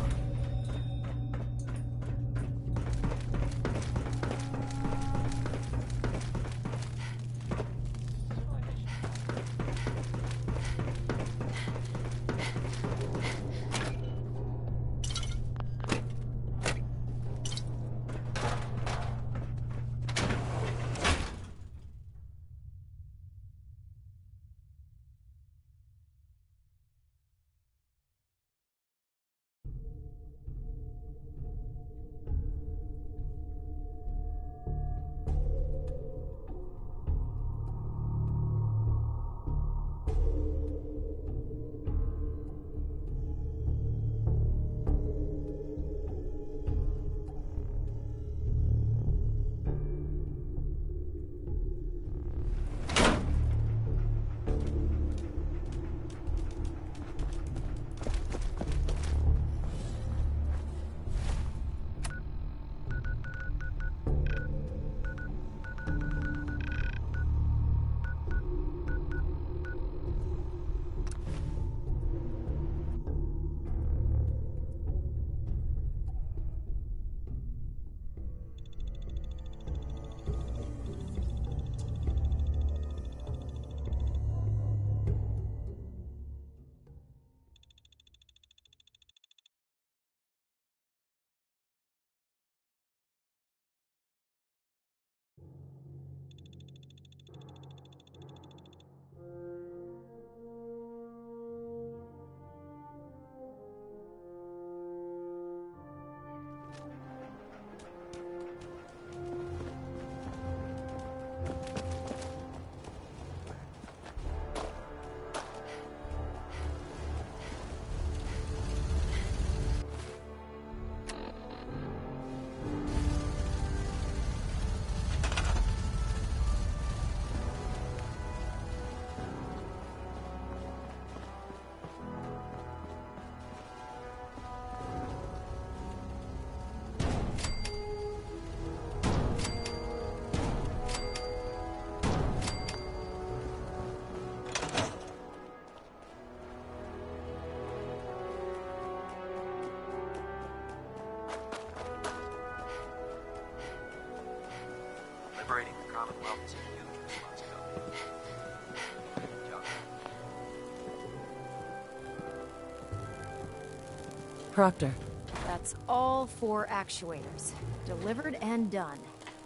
Liberating the Commonwealth is a huge responsibility. Good job. Proctor. That's all 4 actuators. Delivered and done.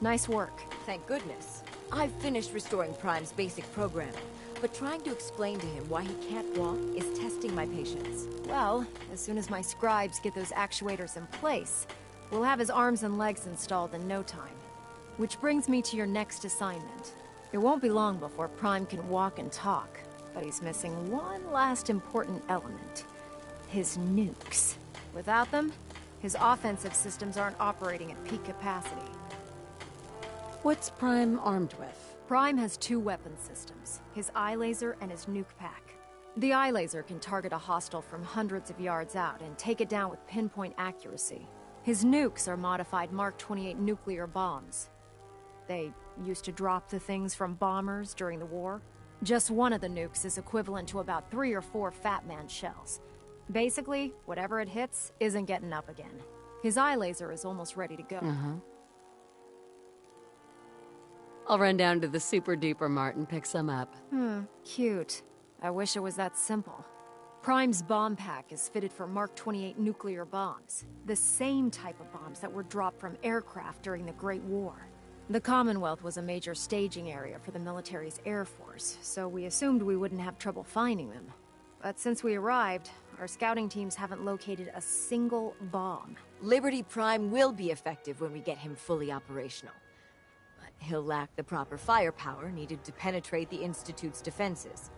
Nice work. Thank goodness. I've finished restoring Prime's basic programming, but trying to explain to him why he can't walk is testing my patience. Well, as soon as my scribes get those actuators in place, we'll have his arms and legs installed in no time. Which brings me to your next assignment. It won't be long before Prime can walk and talk, but he's missing one last important element. His nukes. Without them, his offensive systems aren't operating at peak capacity. What's Prime armed with? Prime has 2 weapon systems, his eye laser and his nuke pack. The eye laser can target a hostile from hundreds of yards out and take it down with pinpoint accuracy. His nukes are modified Mark 28 nuclear bombs. They used to drop the things from bombers during the war. Just one of the nukes is equivalent to about 3 or 4 Fat Man shells. Basically, whatever it hits isn't getting up again. His eye laser is almost ready to go. I'll run down to the Super Duper Mart and pick some up. Cute. I wish it was that simple. Prime's bomb pack is fitted for Mark 28 nuclear bombs. The same type of bombs that were dropped from aircraft during the Great War. The Commonwealth was a major staging area for the military's air force, so we assumed we wouldn't have trouble finding them. But since we arrived, our scouting teams haven't located a single bomb. Liberty Prime will be effective when we get him fully operational. But he'll lack the proper firepower needed to penetrate the Institute's defenses.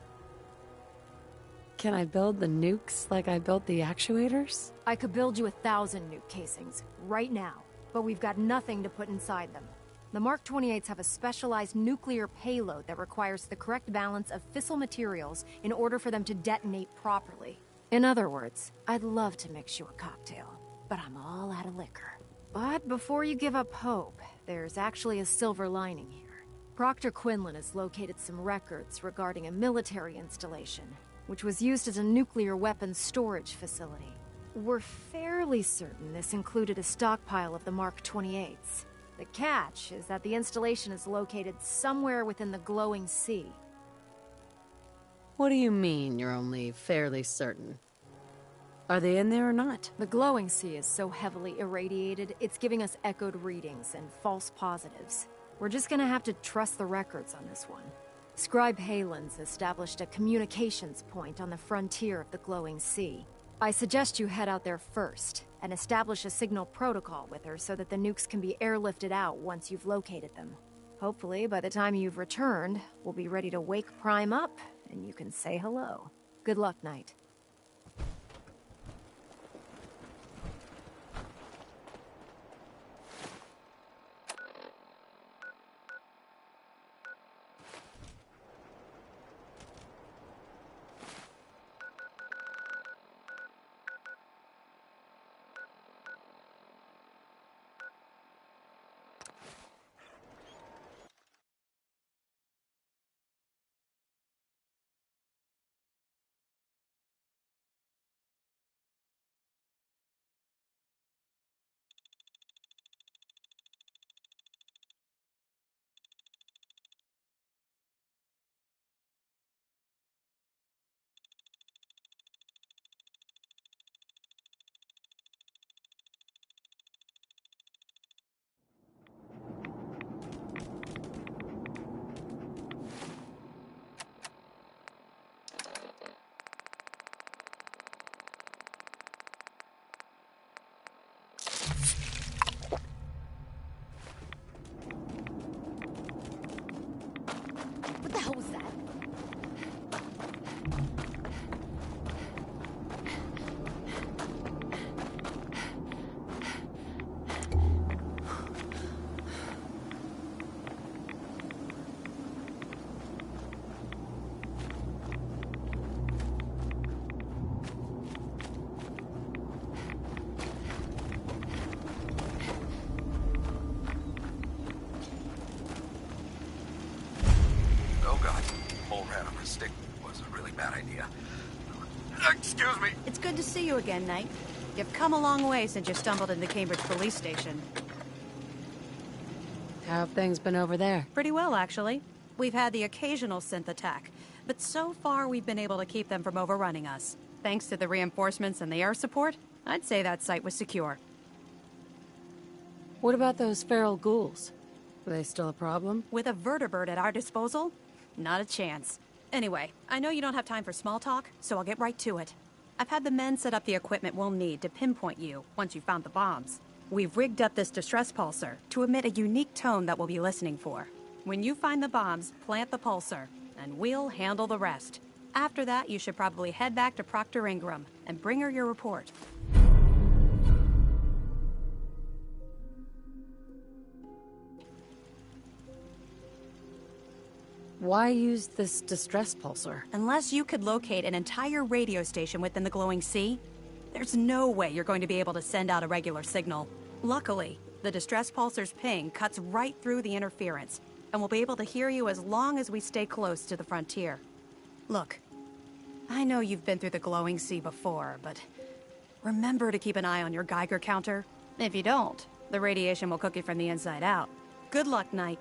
Can I build the nukes like I built the actuators? I could build you 1,000 nuke casings, right now, but we've got nothing to put inside them. The Mark 28s have a specialized nuclear payload that requires the correct balance of fissile materials in order for them to detonate properly. In other words, I'd love to mix you a cocktail, but I'm all out of liquor. But before you give up hope, there's actually a silver lining here. Proctor Quinlan has located some records regarding a military installation, which was used as a nuclear weapons storage facility. We're fairly certain this included a stockpile of the Mark 28s. The catch is that the installation is located somewhere within the glowing sea. What do you mean you're only fairly certain? Are they in there or not? The glowing sea is so heavily irradiated, it's giving us echoed readings and false positives. We're just gonna have to trust the records on this one. Scribe Halen's established a communications point on the frontier of the glowing sea. I suggest you head out there first, and establish a signal protocol with her so that the nukes can be airlifted out once you've located them. Hopefully, by the time you've returned, we'll be ready to wake Prime up, and you can say hello. Good luck, Knight. What the hell was that? Oh god, whole rat on a stick was a really bad idea. Excuse me. It's good to see you again, Knight. You've come a long way since you stumbled into Cambridge Police Station. How have things been over there? Pretty well, actually. We've had the occasional synth attack, but so far we've been able to keep them from overrunning us. Thanks to the reinforcements and the air support, I'd say that site was secure. What about those feral ghouls? Are they still a problem? With a vertibird at our disposal? Not a chance. Anyway, I know you don't have time for small talk, so I'll get right to it. I've had the men set up the equipment we'll need to pinpoint you once you've found the bombs. We've rigged up this distress pulsar to emit a unique tone that we'll be listening for. When you find the bombs, plant the pulsar, and we'll handle the rest. After that, you should probably head back to Proctor Ingram and bring her your report. Why use this distress pulsar? Unless you could locate an entire radio station within the glowing sea, there's no way you're going to be able to send out a regular signal. Luckily, the distress pulsar's ping cuts right through the interference, and we'll be able to hear you as long as we stay close to the frontier. Look, I know you've been through the glowing sea before, but remember to keep an eye on your Geiger counter. If you don't, the radiation will cook you from the inside out. Good luck, Knight.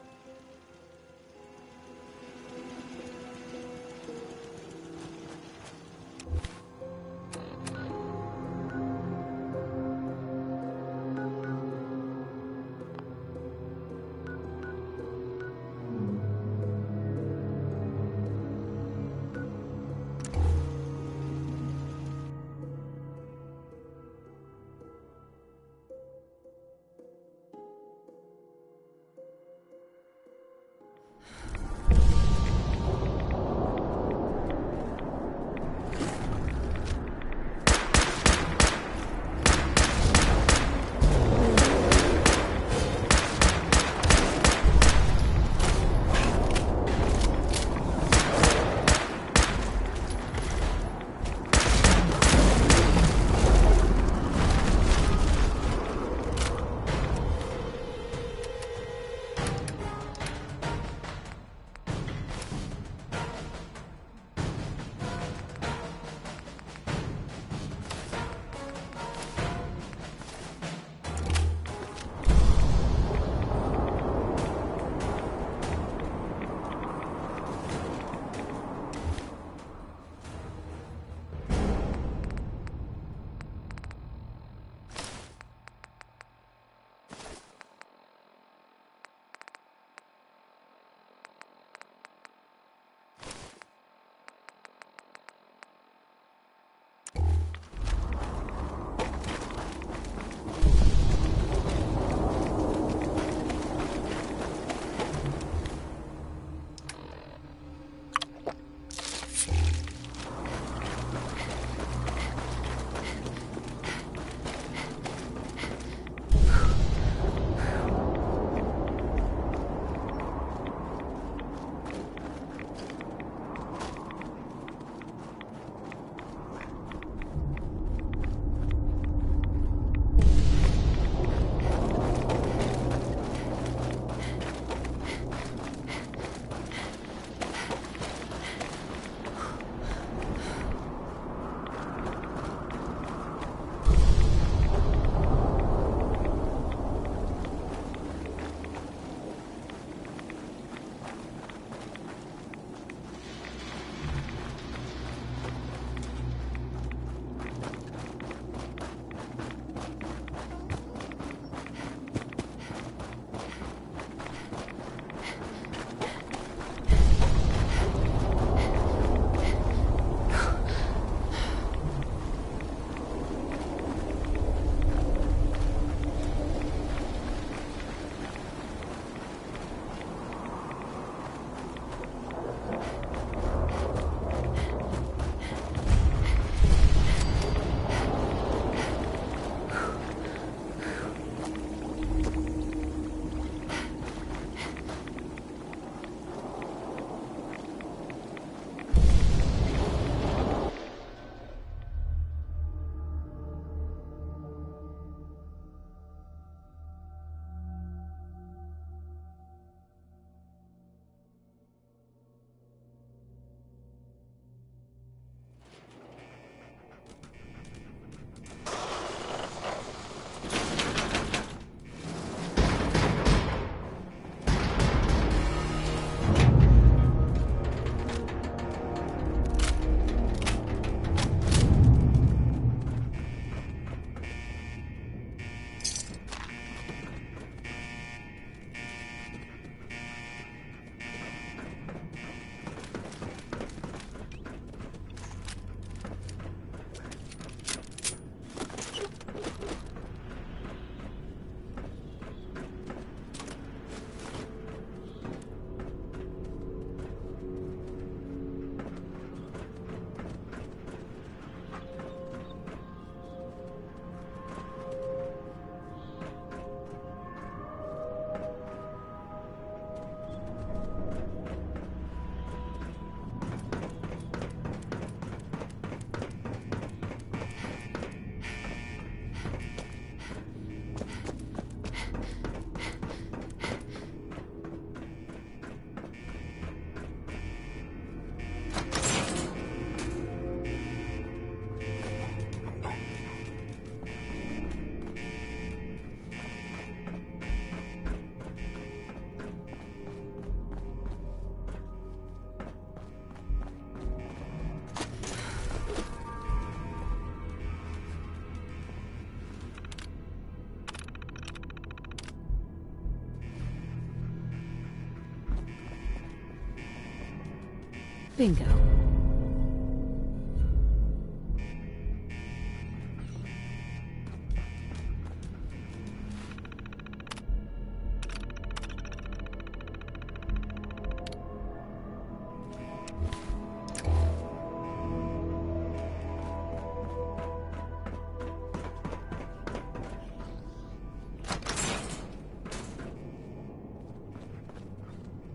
Bingo.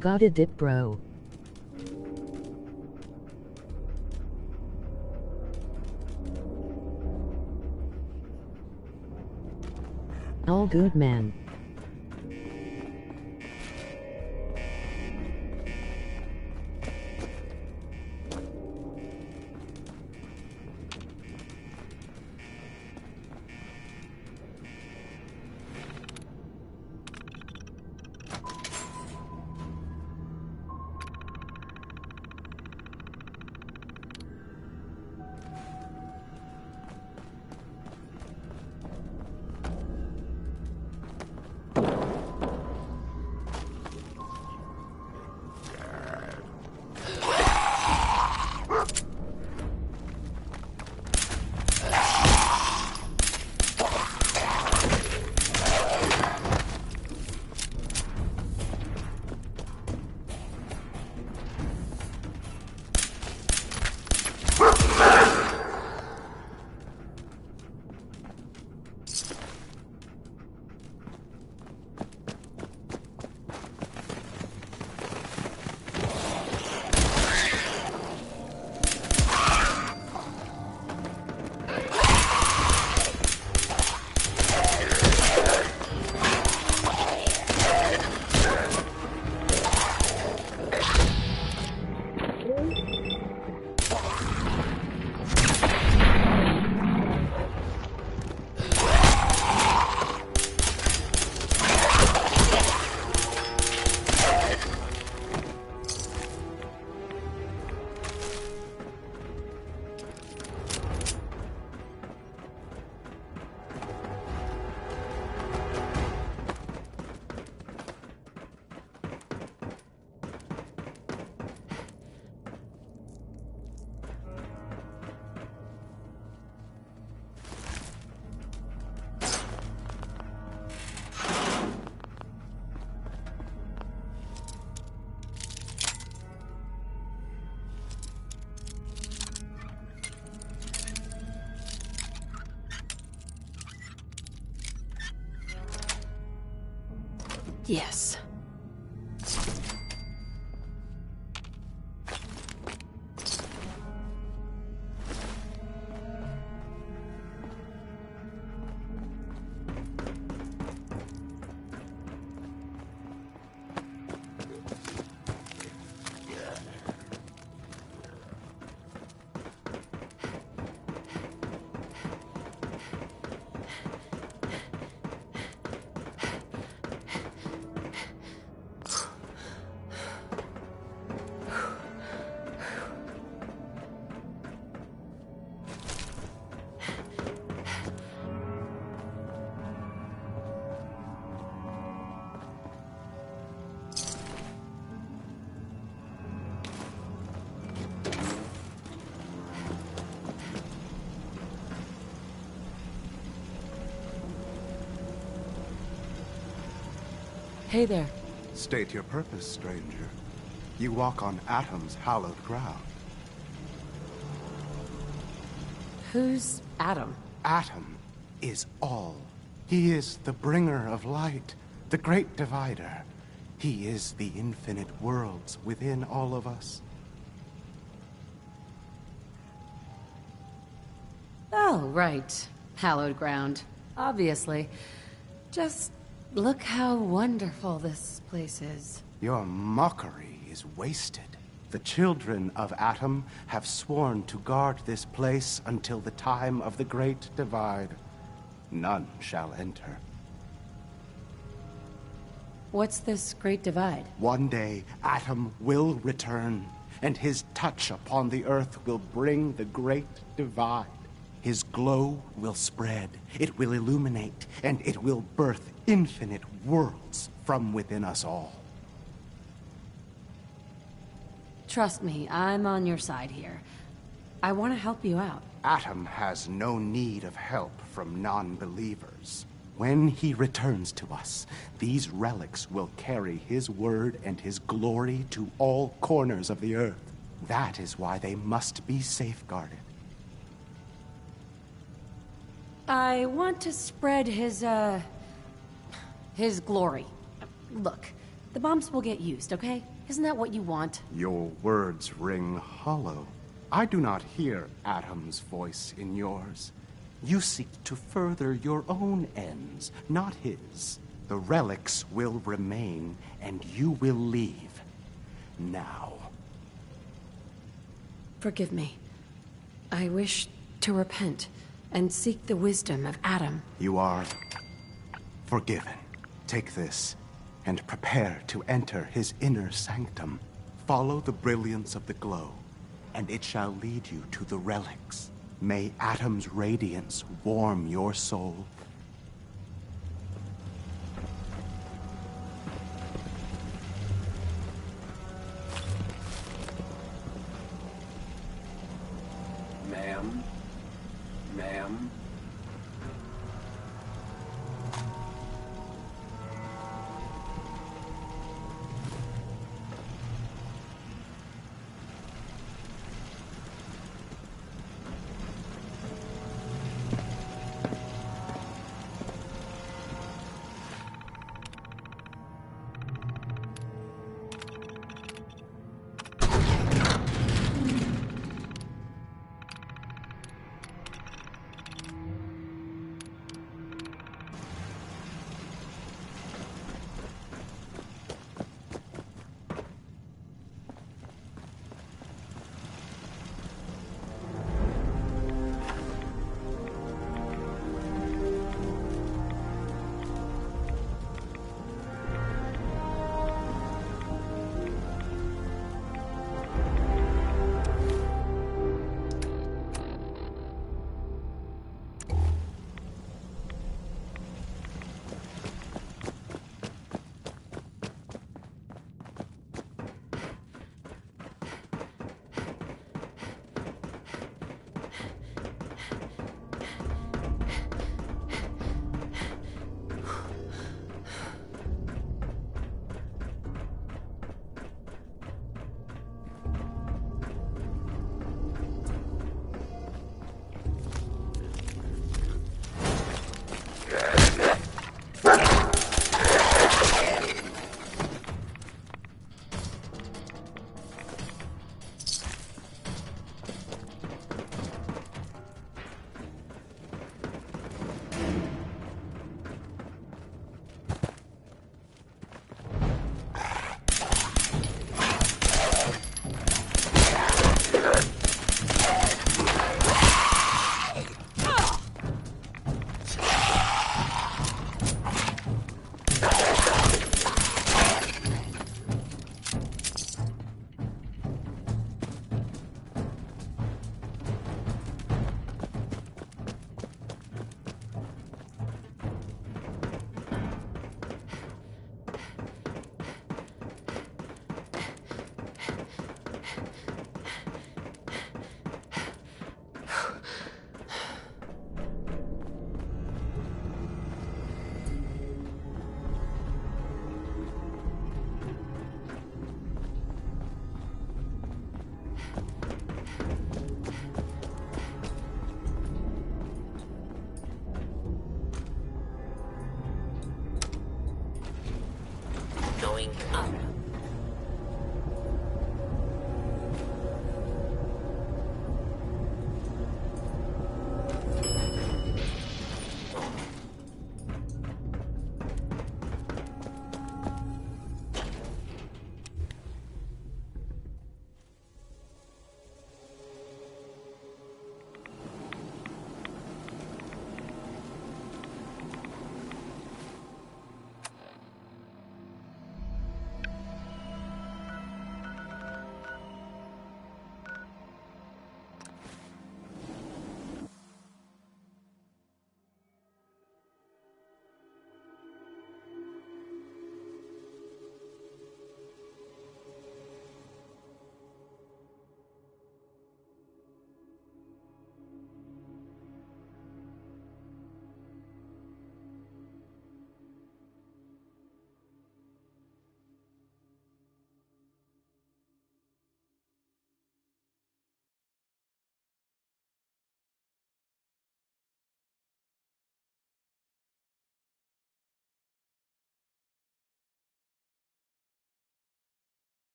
Got a dip, bro. All good, man. Yes. Hey there. State your purpose, stranger. You walk on Atom's hallowed ground. Who's Atom? Atom is all. He is the bringer of light, the great divider. He is the infinite worlds within all of us. Oh, right. Hallowed ground. Obviously. Just look how wonderful this place is. Your mockery is wasted. The children of Atom have sworn to guard this place until the time of the Great Divide. None shall enter. What's this Great Divide? One day, Atom will return, and his touch upon the Earth will bring the Great Divide. His glow will spread, it will illuminate, and it will birth infinite worlds from within us all. Trust me, I'm on your side here. I want to help you out. Atom has no need of help from non-believers. When he returns to us, these relics will carry his word and his glory to all corners of the earth. That is why they must be safeguarded. I want to spread his glory. Look, the bombs will get used, okay? Isn't that what you want? Your words ring hollow. I do not hear Atom's voice in yours. You seek to further your own ends, not his. The relics will remain, and you will leave. Now. Forgive me. I wish to repent and seek the wisdom of Atom. You are forgiven. Take this, and prepare to enter his inner sanctum. Follow the brilliance of the glow, and it shall lead you to the relics. May Atom's radiance warm your soul. Ma'am? Ma'am?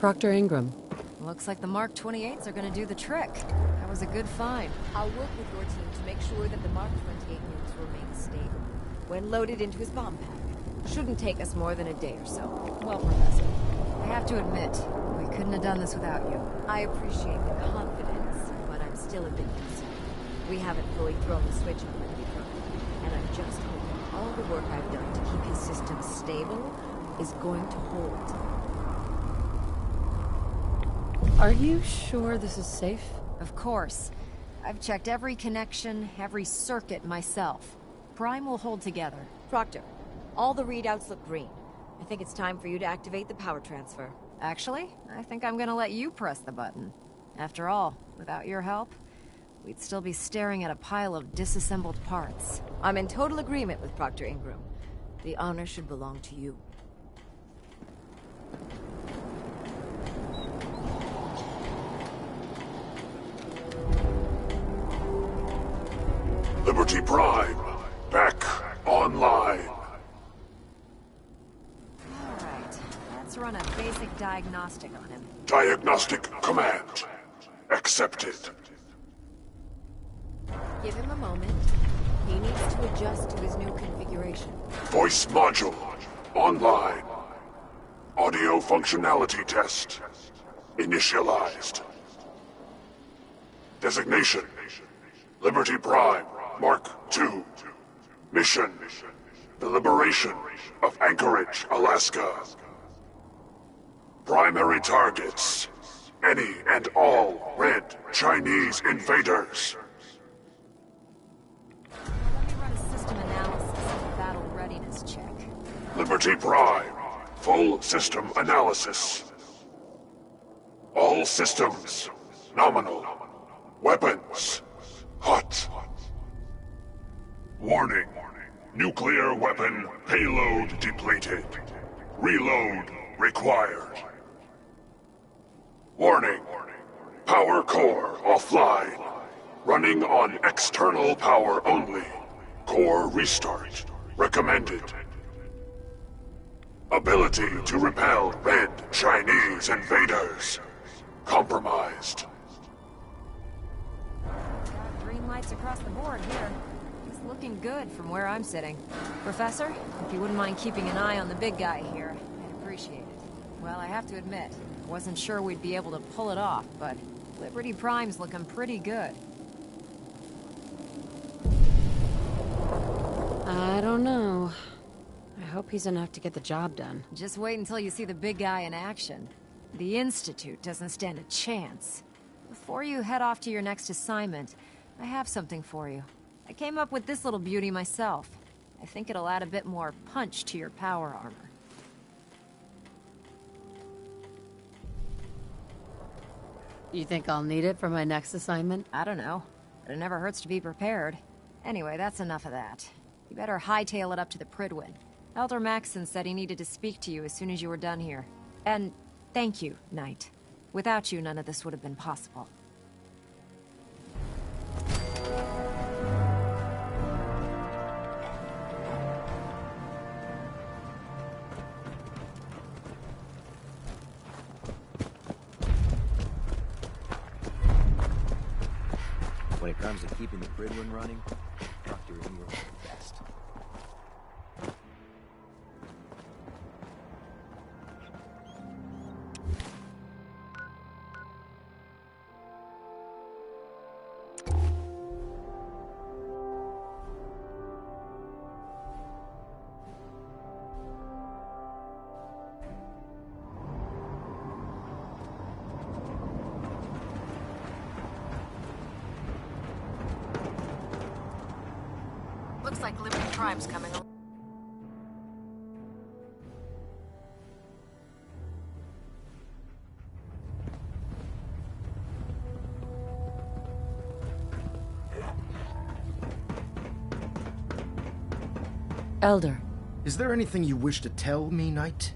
Proctor Ingram. Looks like the Mark 28s are gonna do the trick. That was a good find. I'll work with your team to make sure that the Mark 28 units remain stable when loaded into his bomb pack. Shouldn't take us more than a day or so. Well, Professor, I have to admit, we couldn't have done this without you. I appreciate the confidence, but I'm still a bit concerned. We haven't fully thrown the switch on him before, and I'm just hoping all the work I've done to keep his system stable is going to hold. Are you sure this is safe? Of course. I've checked every connection, every circuit myself. Prime will hold together. Proctor, all the readouts look green. I think it's time for you to activate the power transfer. Actually, I think I'm gonna let you press the button. After all, without your help, we'd still be staring at a pile of disassembled parts. I'm in total agreement with Proctor Ingram. The honor should belong to you. Liberty Prime, back online. Alright, let's run a basic diagnostic on him. Diagnostic command accepted. Give him a moment. He needs to adjust to his new configuration. Voice module online. Audio functionality test initialized. Designation: Liberty Prime Mark II. Mission: the liberation of Anchorage, Alaska. Primary targets: any and all red Chinese invaders. Let me run a system analysis and a battle readiness check. Liberty Prime, full system analysis. All systems nominal. Weapons hot. Warning. Nuclear weapon payload depleted. Reload required. Warning. Power core offline. Running on external power only. Core restart recommended. Ability to repel red Chinese invaders compromised. Green lights across the board here. It's looking good from where I'm sitting. Professor, if you wouldn't mind keeping an eye on the big guy here, I'd appreciate it. Well, I have to admit, wasn't sure we'd be able to pull it off, but Liberty Prime's looking pretty good. I don't know. I hope he's enough to get the job done. Just wait until you see the big guy in action. The Institute doesn't stand a chance. Before you head off to your next assignment, I have something for you. I came up with this little beauty myself. I think it'll add a bit more punch to your power armor. You think I'll need it for my next assignment? I don't know, but it never hurts to be prepared. Anyway, that's enough of that. You better hightail it up to the Pridwin. Elder Maxson said he needed to speak to you as soon as you were done here. And thank you, Knight. Without you, none of this would have been possible. When it comes to keeping the Pridwin running, Dr. Ingram's the best. Looks like Liberty Prime's coming along. Elder. Is there anything you wish to tell me, Knight?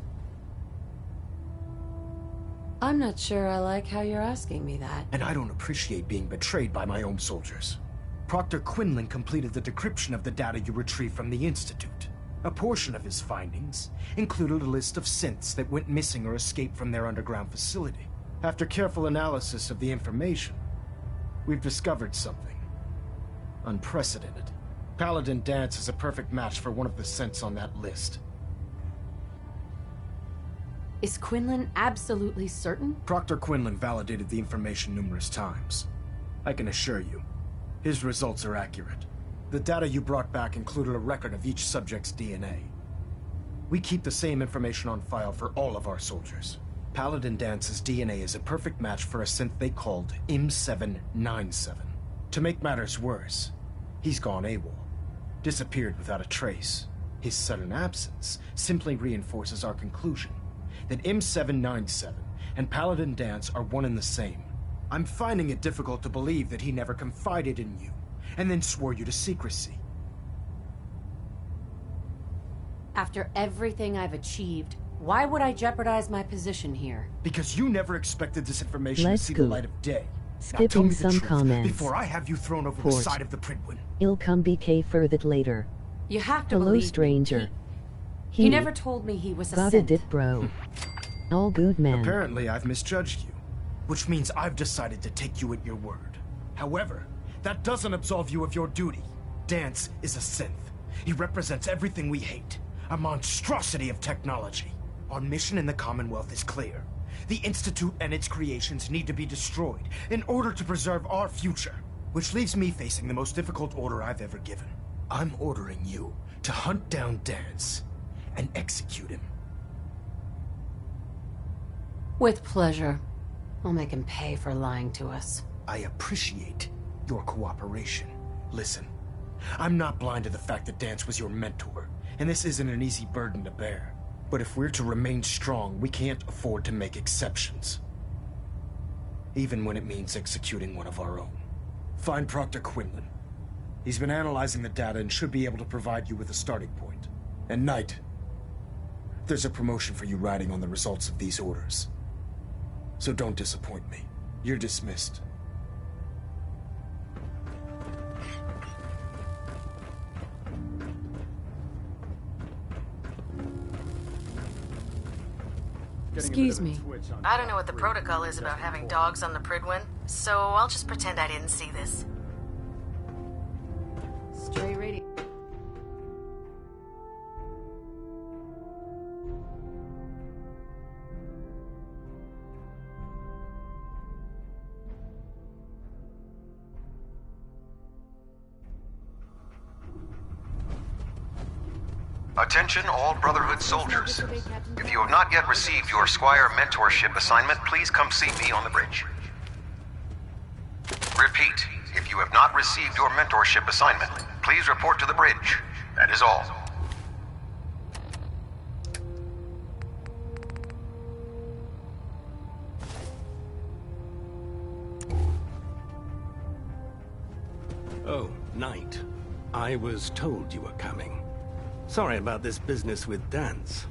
I'm not sure I like how you're asking me that. And I don't appreciate being betrayed by my own soldiers. Proctor Quinlan completed the decryption of the data you retrieved from the Institute. A portion of his findings included a list of synths that went missing or escaped from their underground facility. After careful analysis of the information, we've discovered something unprecedented. Paladin Dance is a perfect match for one of the synths on that list. Is Quinlan absolutely certain? Proctor Quinlan validated the information numerous times. I can assure you, his results are accurate. The data you brought back included a record of each subject's DNA. We keep the same information on file for all of our soldiers. Paladin Dance's DNA is a perfect match for a synth they called M797. To make matters worse, he's gone AWOL. Disappeared without a trace. His sudden absence simply reinforces our conclusion that M797 and Paladin Dance are one and the same. I'm finding it difficult to believe that he never confided in you, and then swore you to secrecy. After everything I've achieved, why would I jeopardize my position here? Because you never expected this information Let's to see go. the light of day. Now tell Skipping me the some truth comments. before I have you thrown over the Port. side of the Pridwin. I'll come BK for that later. You have to Hello, believe me. stranger. He never told me he was a Got it, synth. bro. All good, man. Apparently, I've misjudged you, which means I've decided to take you at your word. However, that doesn't absolve you of your duty. Dance is a synth. He represents everything we hate, a monstrosity of technology. Our mission in the Commonwealth is clear. The Institute and its creations need to be destroyed in order to preserve our future, which leaves me facing the most difficult order I've ever given. I'm ordering you to hunt down Dance and execute him. With pleasure. I'll make him pay for lying to us. I appreciate your cooperation. Listen, I'm not blind to the fact that Dance was your mentor, and this isn't an easy burden to bear. But if we're to remain strong, we can't afford to make exceptions. Even when it means executing one of our own. Find Proctor Quinlan. He's been analyzing the data and should be able to provide you with a starting point. And Knight, there's a promotion for you riding on the results of these orders. So don't disappoint me. You're dismissed. Excuse me. I don't know what the protocol is about having dogs on the Pridwin, so I'll just pretend I didn't see this. Stray radio. Attention all Brotherhood soldiers. If you have not yet received your Squire mentorship assignment, please come see me on the bridge. Repeat, if you have not received your mentorship assignment, please report to the bridge. That is all. Oh, Knight. I was told you were coming. Sorry about this business with Dance.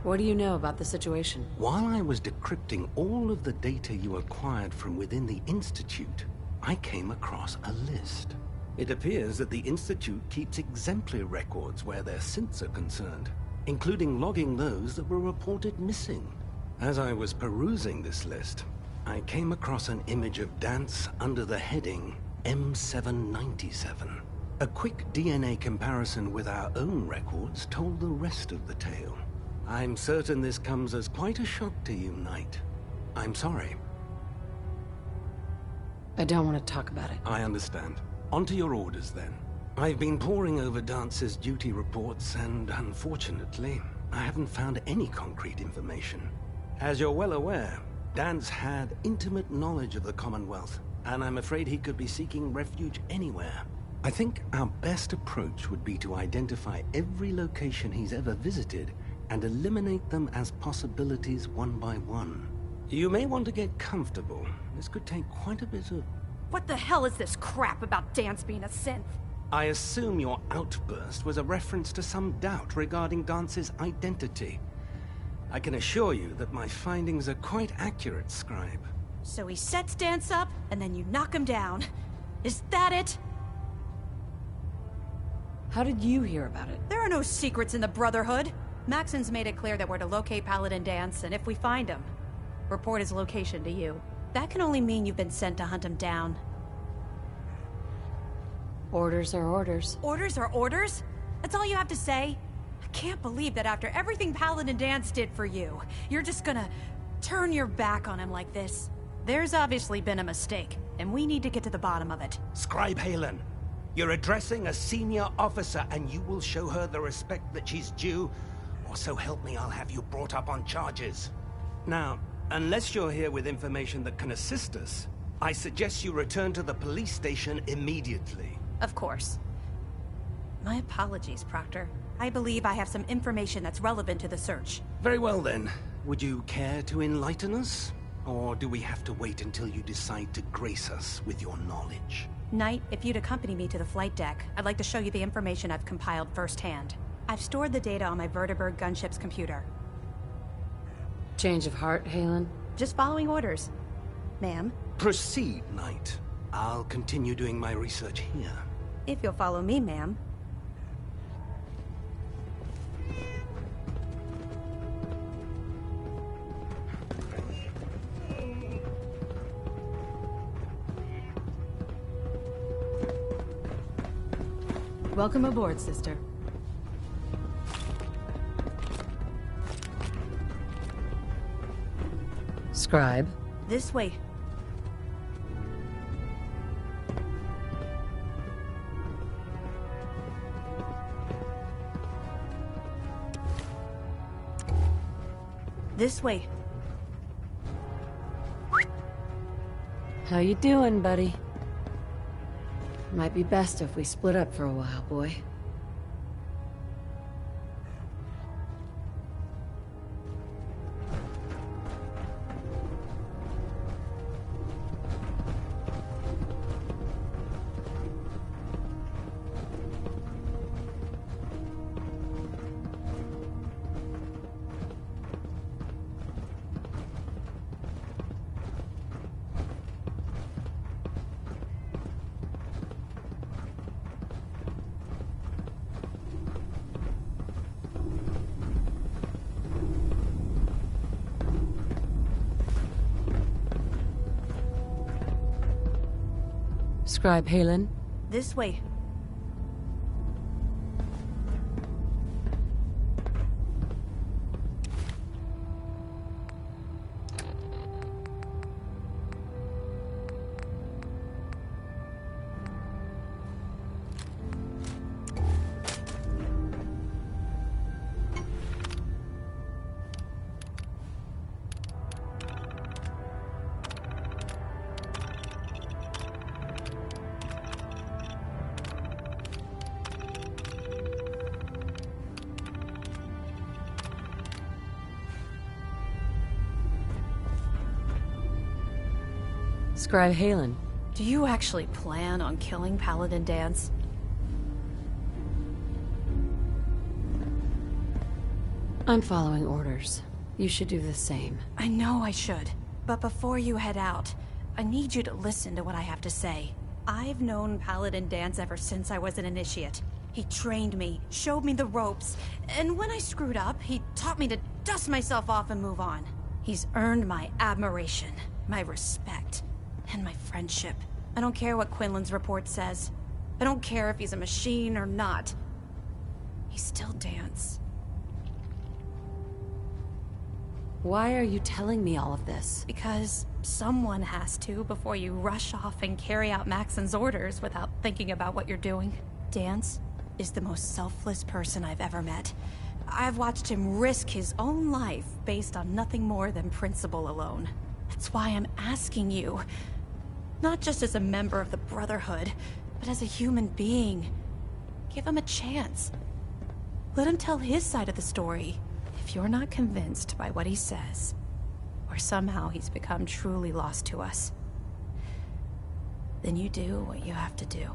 What do you know about the situation? While I was decrypting all of the data you acquired from within the Institute, I came across a list. It appears that the Institute keeps exemplary records where their synths are concerned, including logging those that were reported missing. As I was perusing this list, I came across an image of Dance under the heading M797. A quick DNA comparison with our own records told the rest of the tale. I'm certain this comes as quite a shock to you, Knight. I'm sorry. I don't want to talk about it. I understand. On to your orders, then. I've been poring over Dance's duty reports, and unfortunately, I haven't found any concrete information. As you're well aware, Dance had intimate knowledge of the Commonwealth, and I'm afraid he could be seeking refuge anywhere. I think our best approach would be to identify every location he's ever visited and eliminate them as possibilities one by one. You may want to get comfortable. This could take quite a bit of... What the hell is this crap about Dance being a synth? I assume your outburst was a reference to some doubt regarding Dance's identity. I can assure you that my findings are quite accurate, Scribe. So he sets Dance up, and then you knock him down. Is that it? How did you hear about it? There are no secrets in the Brotherhood. Maxon's made it clear that we're to locate Paladin Dance, and if we find him, report his location to you. That can only mean you've been sent to hunt him down. Orders are orders. Orders are orders? That's all you have to say? I can't believe that after everything Paladin Dance did for you, you're just gonna turn your back on him like this. There's obviously been a mistake, and we need to get to the bottom of it. Scribe Halen, you're addressing a senior officer, and you will show her the respect that she's due, or so help me, I'll have you brought up on charges. Now, unless you're here with information that can assist us, I suggest you return to the police station immediately. Of course. My apologies, Proctor. I believe I have some information that's relevant to the search. Very well then. Would you care to enlighten us? Or do we have to wait until you decide to grace us with your knowledge? Knight, if you'd accompany me to the flight deck, I'd like to show you the information I've compiled firsthand. I've stored the data on my Vertibird gunship's computer. Change of heart, Halen? Just following orders. Ma'am? Proceed, Knight. I'll continue doing my research here. If you'll follow me, ma'am. Welcome aboard, sister. Scribe. This way. This way. How you doing, buddy? Might be best if we split up for a while, boy. Scribe Halen. This way. Scribe Halen. Do you actually plan on killing Paladin Dance? I'm following orders. You should do the same. I know I should. But before you head out, I need you to listen to what I have to say. I've known Paladin Dance ever since I was an initiate. He trained me, showed me the ropes, and when I screwed up, he taught me to dust myself off and move on. He's earned my admiration, my respect, and my friendship. I don't care what Quinlan's report says. I don't care if he's a machine or not. He's still Dance. Why are you telling me all of this? Because someone has to before you rush off and carry out Maxon's orders without thinking about what you're doing. Dance is the most selfless person I've ever met. I've watched him risk his own life based on nothing more than principle alone. That's why I'm asking you. Not just as a member of the Brotherhood, but as a human being. Give him a chance. Let him tell his side of the story. If you're not convinced by what he says, or somehow he's become truly lost to us, then you do what you have to do.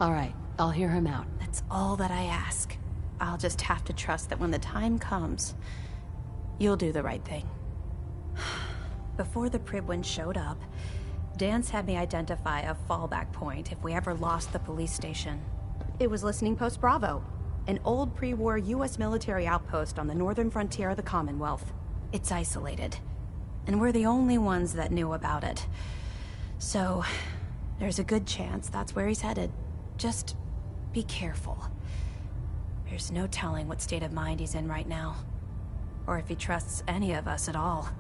All right, I'll hear him out. That's all that I ask. I'll just have to trust that when the time comes, you'll do the right thing. Before the Pribwin showed up, Dance had me identify a fallback point if we ever lost the police station. It was Listening Post Bravo, an old pre-war U.S. military outpost on the northern frontier of the Commonwealth. It's isolated, and we're the only ones that knew about it. So, there's a good chance that's where he's headed. Just be careful. There's no telling what state of mind he's in right now, or if he trusts any of us at all.